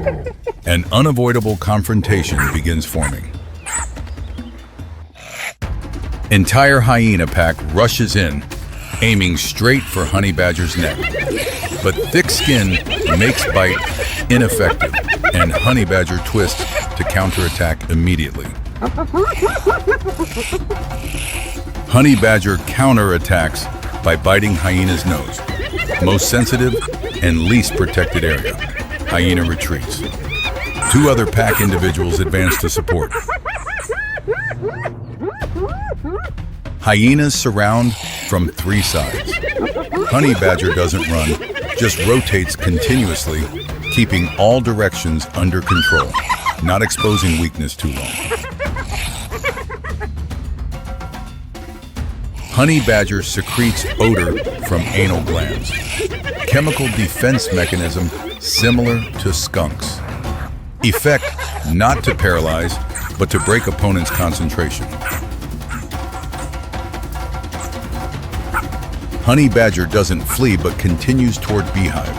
An unavoidable confrontation begins forming. Entire hyena pack rushes in, aiming straight for honey badger's neck. But thick skin makes bite ineffective, and honey badger twists to counterattack immediately. Honey badger counterattacks by biting hyena's nose, most sensitive and least protected area. Hyena retreats. Two other pack individuals advance to support. Hyenas surround from three sides. Honey badger doesn't run, just rotates continuously, keeping all directions under control, not exposing weakness too long. Honey badger secretes odor from anal glands. Chemical defense mechanism similar to skunks. Effect not to paralyze, but to break opponent's concentration. Honey badger doesn't flee but continues toward beehive.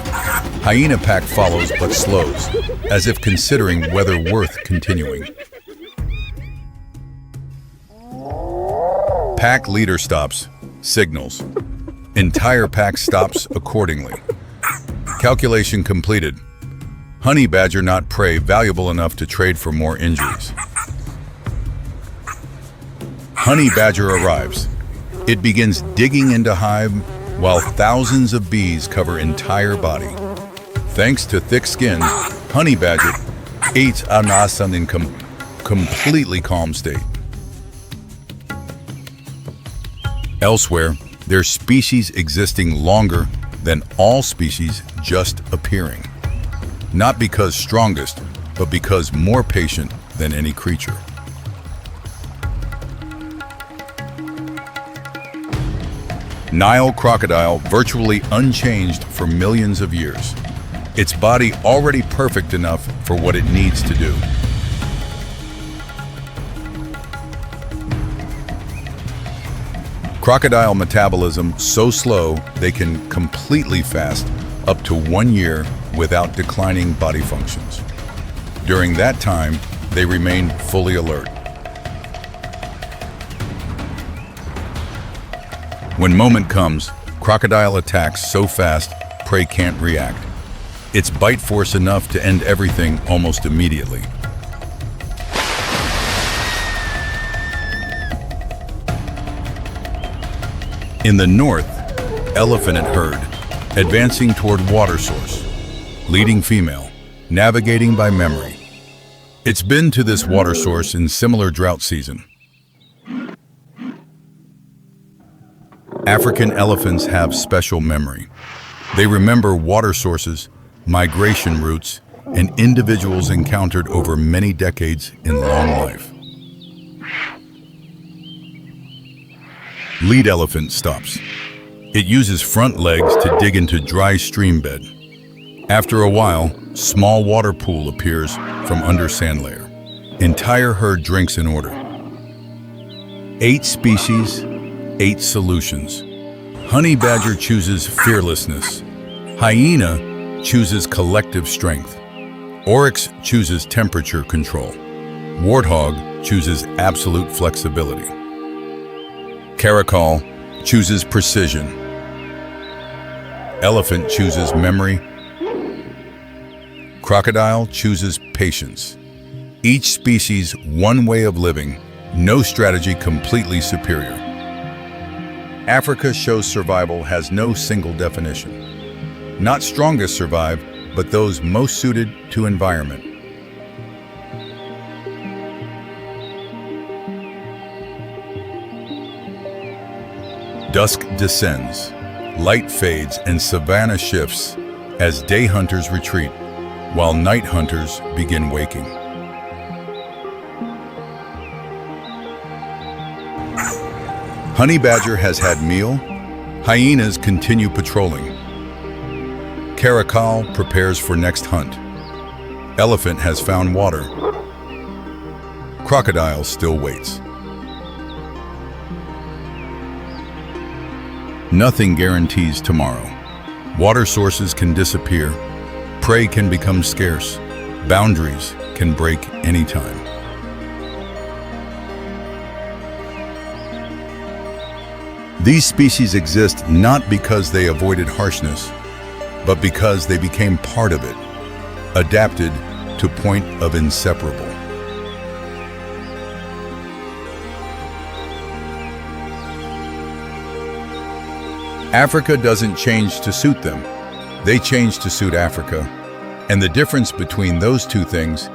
Hyena pack follows but slows, as if considering whether worth continuing. Pack leader stops, signals. Entire pack stops accordingly. Calculation completed. Honey badger not prey valuable enough to trade for more injuries. Honey badger arrives. It begins digging into hive while thousands of bees cover entire body. Thanks to thick skin, honey badger eats anasan in completely calm state. Elsewhere, there's species existing longer than all species just appearing. Not because strongest, but because more patient than any creature. Nile crocodile virtually unchanged for millions of years. Its body already perfect enough for what it needs to do. Crocodile metabolism so slow they can completely fast up to 1 year without declining body functions. During that time, they remain fully alert. When moment comes, crocodile attacks so fast, prey can't react. It's bite force enough to end everything almost immediately. In the north, elephant herd, advancing toward water source. Leading female, navigating by memory. It's been to this water source in similar drought season. African elephants have special memory. They remember water sources, migration routes, and individuals encountered over many decades in long life. Lead elephant stops. It uses front legs to dig into dry stream bed. After a while, small water pool appears from under sand layer. Entire herd drinks in order. 8 species, 8 solutions. Honey badger chooses fearlessness. Hyena chooses collective strength. Oryx chooses temperature control. Warthog chooses absolute flexibility. Caracal chooses precision. Elephant chooses memory. Crocodile chooses patience. Each species, one way of living, no strategy completely superior. Africa shows survival has no single definition. Not strongest survive, but those most suited to environment. Dusk descends, light fades, and Savannah shifts as day hunters retreat, while night hunters begin waking. Honey badger has had meal, hyenas continue patrolling. Caracal prepares for next hunt. Elephant has found water. Crocodile still waits. Nothing guarantees tomorrow. Water sources can disappear. Prey can become scarce. Boundaries can break anytime. These species exist not because they avoided harshness, but because they became part of it, adapted to point of inseparable. Africa doesn't change to suit them. They change to suit Africa. And the difference between those two things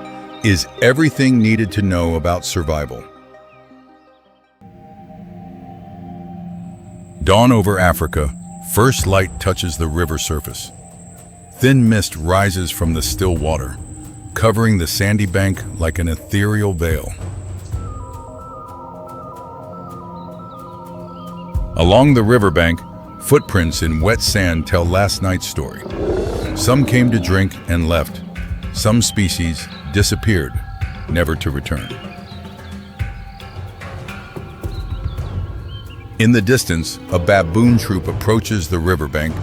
is everything needed to know about survival. Dawn over Africa, first light touches the river surface. Thin mist rises from the still water, covering the sandy bank like an ethereal veil. Along the riverbank, footprints in wet sand tell last night's story. Some came to drink and left. Some species disappeared, never to return. In the distance, a baboon troop approaches the riverbank,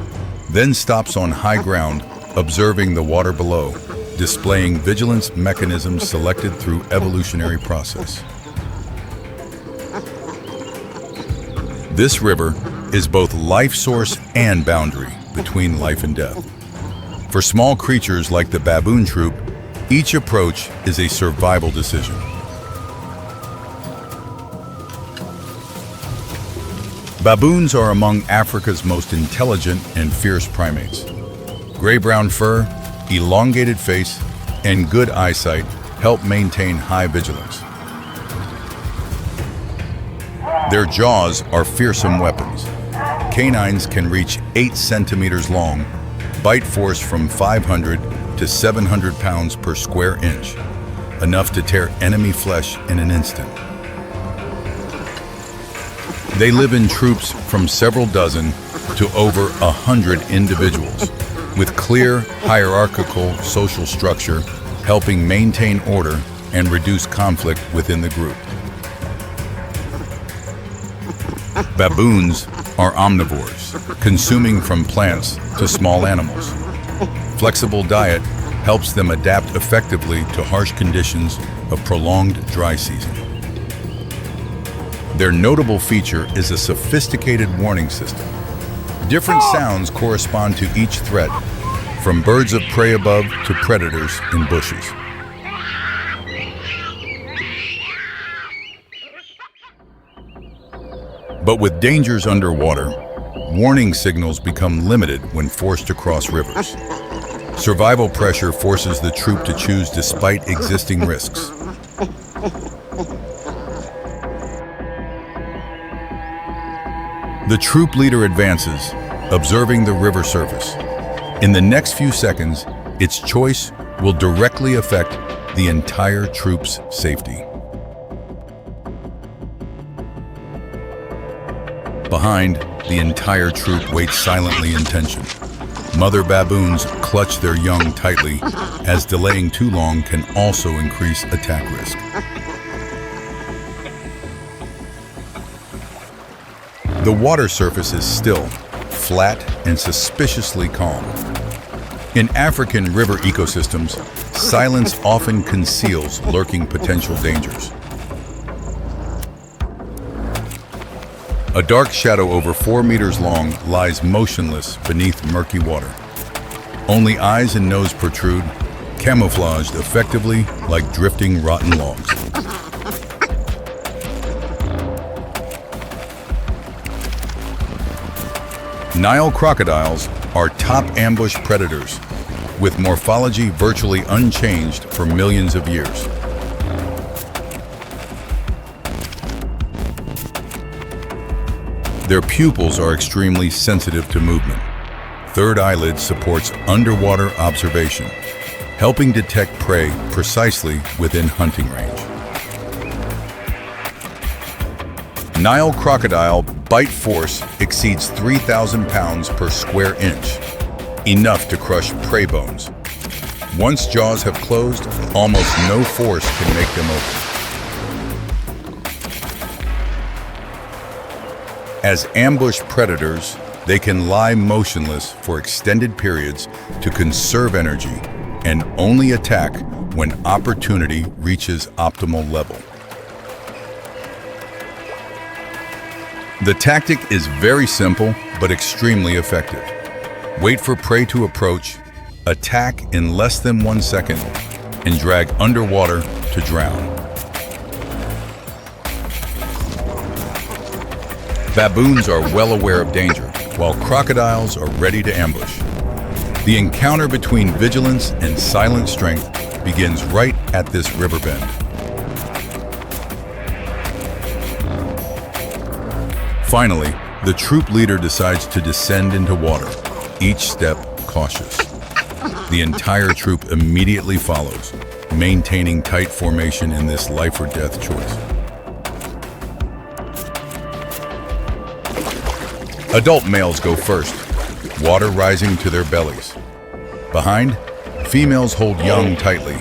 then stops on high ground, observing the water below, displaying vigilance mechanisms selected through evolutionary process. This river is both life source and boundary between life and death. For small creatures like the baboon troop, each approach is a survival decision. Baboons are among Africa's most intelligent and fierce primates. Gray-brown fur, elongated face, and good eyesight help maintain high vigilance. Their jaws are fearsome weapons. Canines can reach 8 centimeters long, bite force from 500 to 700 pounds per square inch, enough to tear enemy flesh in an instant. They live in troops from several dozen to over 100 individuals, with clear hierarchical social structure helping maintain order and reduce conflict within the group. Baboons are omnivores, consuming from plants to small animals. Flexible diet helps them adapt effectively to harsh conditions of prolonged dry season. Their notable feature is a sophisticated warning system. Different sounds correspond to each threat, from birds of prey above to predators in bushes. But with dangers underwater, warning signals become limited when forced to cross rivers. Survival pressure forces the troop to choose despite existing risks. The troop leader advances, observing the river surface. In the next few seconds, its choice will directly affect the entire troop's safety. Behind, the entire troop waits silently in tension. Mother baboons clutch their young tightly, as delaying too long can also increase attack risk. The water surface is still, flat, and suspiciously calm. In African river ecosystems, silence often conceals lurking potential dangers. A dark shadow over 4 meters long lies motionless beneath murky water. Only eyes and nose protrude, camouflaged effectively like drifting rotten logs. Nile crocodiles are top ambush predators. with morphology virtually unchanged for millions of years. Their pupils are extremely sensitive to movement. Third eyelid supports underwater observation, helping detect prey precisely within hunting range. Nile crocodile bite force exceeds 3,000 pounds per square inch, enough to crush prey bones. Once jaws have closed, almost no force can make them open. As ambush predators, they can lie motionless for extended periods to conserve energy and only attack when opportunity reaches optimal level. The tactic is very simple but extremely effective. Wait for prey to approach, attack in less than 1 second, and drag underwater to drown. Baboons are well aware of danger, while crocodiles are ready to ambush. The encounter between vigilance and silent strength begins right at this river bend. Finally, the troop leader decides to descend into water, each step cautious. The entire troop immediately follows, maintaining tight formation in this life or death choice. Adult males go first, water rising to their bellies. Behind, females hold young tightly,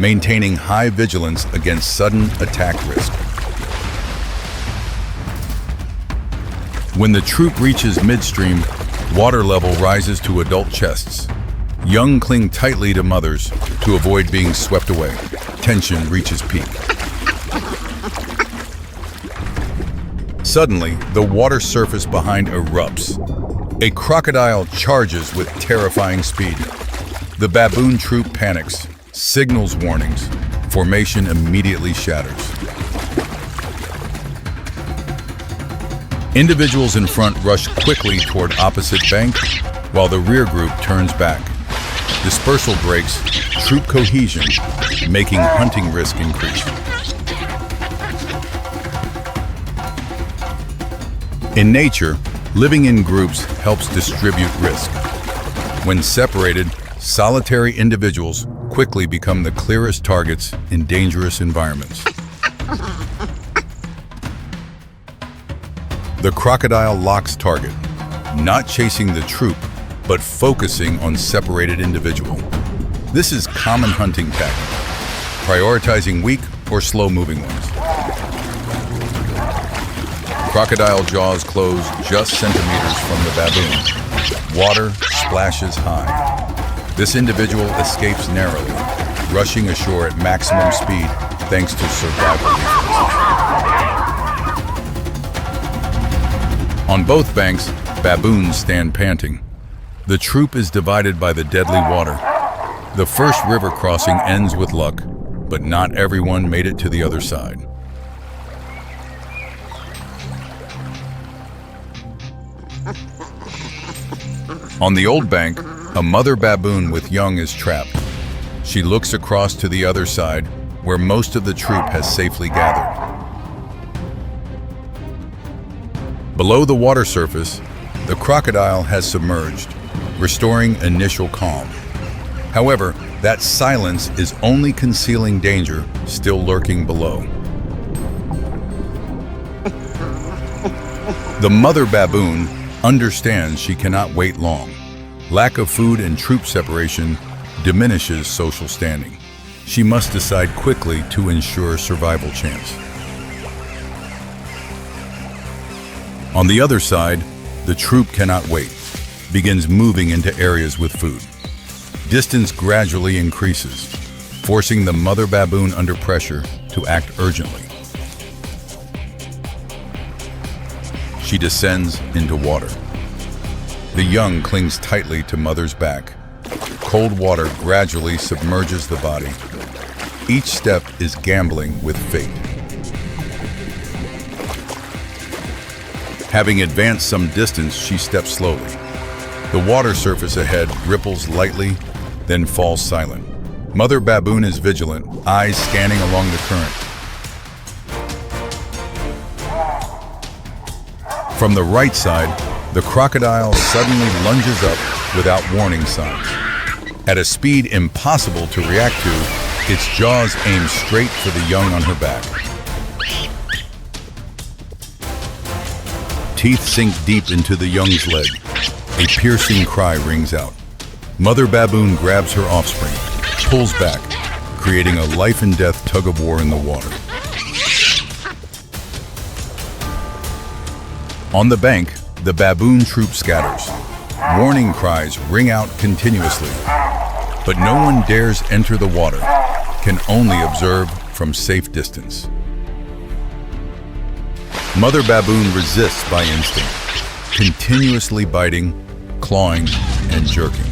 maintaining high vigilance against sudden attack risk. When the troop reaches midstream, water level rises to adult chests. Young cling tightly to mothers to avoid being swept away. Tension reaches peak. Suddenly, the water surface behind erupts. A crocodile charges with terrifying speed. The baboon troop panics, signals warnings. Formation immediately shatters. Individuals in front rush quickly toward opposite bank, while the rear group turns back. Dispersal breaks troop cohesion, making hunting risk increase. In nature, living in groups helps distribute risk. When separated, solitary individuals quickly become the clearest targets in dangerous environments. The crocodile locks target, not chasing the troop, but focusing on separated individual. This is common hunting tactic, prioritizing weak or slow-moving ones. Crocodile jaws close just centimeters from the baboon. Water splashes high. This individual escapes narrowly, rushing ashore at maximum speed thanks to survival reflexes. On both banks, baboons stand panting. The troop is divided by the deadly water. The first river crossing ends with luck, but not everyone made it to the other side. On the old bank, a mother baboon with young is trapped. She looks across to the other side, where most of the troop has safely gathered. Below the water surface, the crocodile has submerged, restoring initial calm. However, that silence is only concealing danger still lurking below. The mother baboon understands she cannot wait long. Lack of food and troop separation diminishes social standing. She must decide quickly to ensure survival chance. On the other side, the troop cannot wait, begins moving into areas with food. Distance gradually increases, forcing the mother baboon under pressure to act urgently. She descends into water. The young clings tightly to mother's back. Cold water gradually submerges the body. Each step is gambling with fate. Having advanced some distance, she steps slowly. The water surface ahead ripples lightly, then falls silent. Mother baboon is vigilant, eyes scanning along the current. From the right side, the crocodile suddenly lunges up without warning signs. At a speed impossible to react to, its jaws aim straight for the young on her back. Teeth sink deep into the young's leg. A piercing cry rings out. Mother baboon grabs her offspring, pulls back, creating a life-and-death tug-of-war in the water. On the bank, the baboon troop scatters. Warning cries ring out continuously, but no one dares enter the water, can only observe from safe distance. Mother baboon resists by instinct, continuously biting, clawing, and jerking.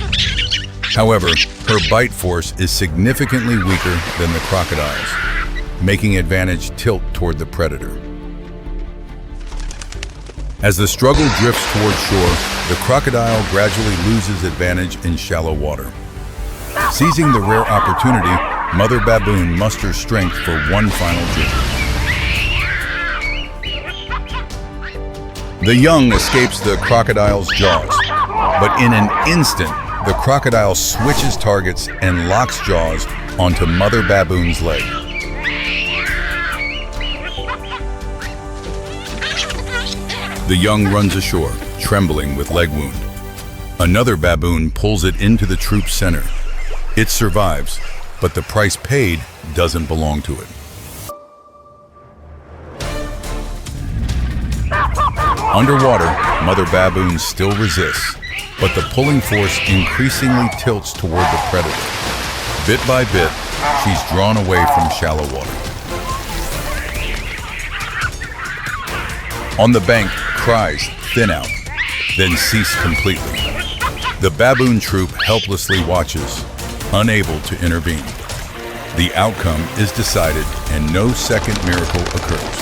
However, her bite force is significantly weaker than the crocodile's, making advantage tilt toward the predator. As the struggle drifts toward shore, the crocodile gradually loses advantage in shallow water. Seizing the rare opportunity, Mother baboon musters strength for one final jump. The young escapes the crocodile's jaws, but in an instant, the crocodile switches targets and locks jaws onto Mother baboon's leg. The young runs ashore, trembling with leg wound. Another baboon pulls it into the troop's center. It survives, but the price paid doesn't belong to it. Underwater, Mother baboon still resists, but the pulling force increasingly tilts toward the predator. Bit by bit, she's drawn away from shallow water. On the bank, cries thin out, then cease completely. The baboon troop helplessly watches, unable to intervene. The outcome is decided and no second miracle occurs.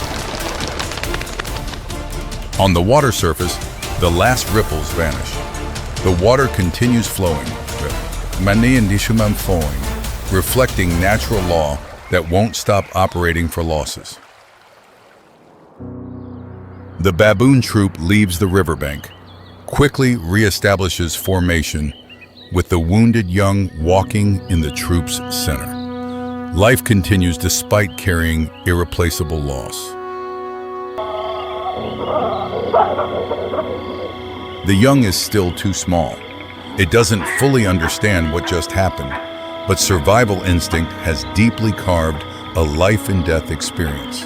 On the water surface, the last ripples vanish. The water continues flowing, reflecting natural law that won't stop operating for losses. The baboon troop leaves the riverbank, quickly reestablishes formation, with the wounded young walking in the troop's center. Life continues despite carrying irreplaceable loss. The young is still too small. It doesn't fully understand what just happened, but survival instinct has deeply carved a life and death experience.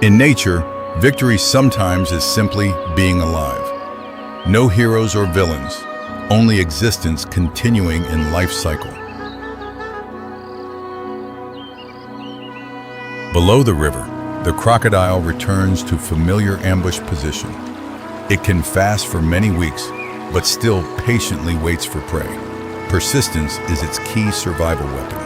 In nature, victory sometimes is simply being alive. No heroes or villains, only existence continuing in life cycle. Below the river, the crocodile returns to familiar ambush position. It can fast for many weeks, but still patiently waits for prey. Persistence is its key survival weapon.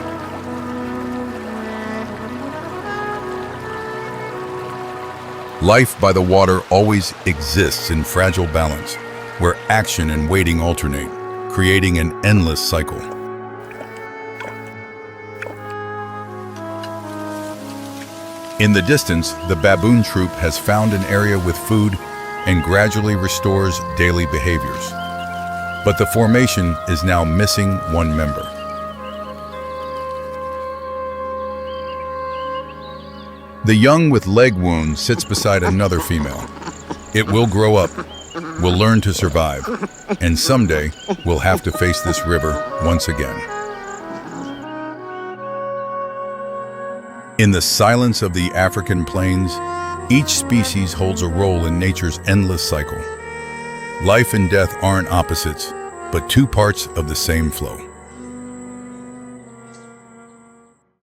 Life by the water always exists in fragile balance, where action and waiting alternate, creating an endless cycle. In the distance, the baboon troop has found an area with food and gradually restores daily behaviors. But the formation is now missing one member. The young with leg wound sits beside another female. It will grow up, will learn to survive, and someday will have to face this river once again. In the silence of the African plains, each species holds a role in nature's endless cycle. Life and death aren't opposites, but two parts of the same flow.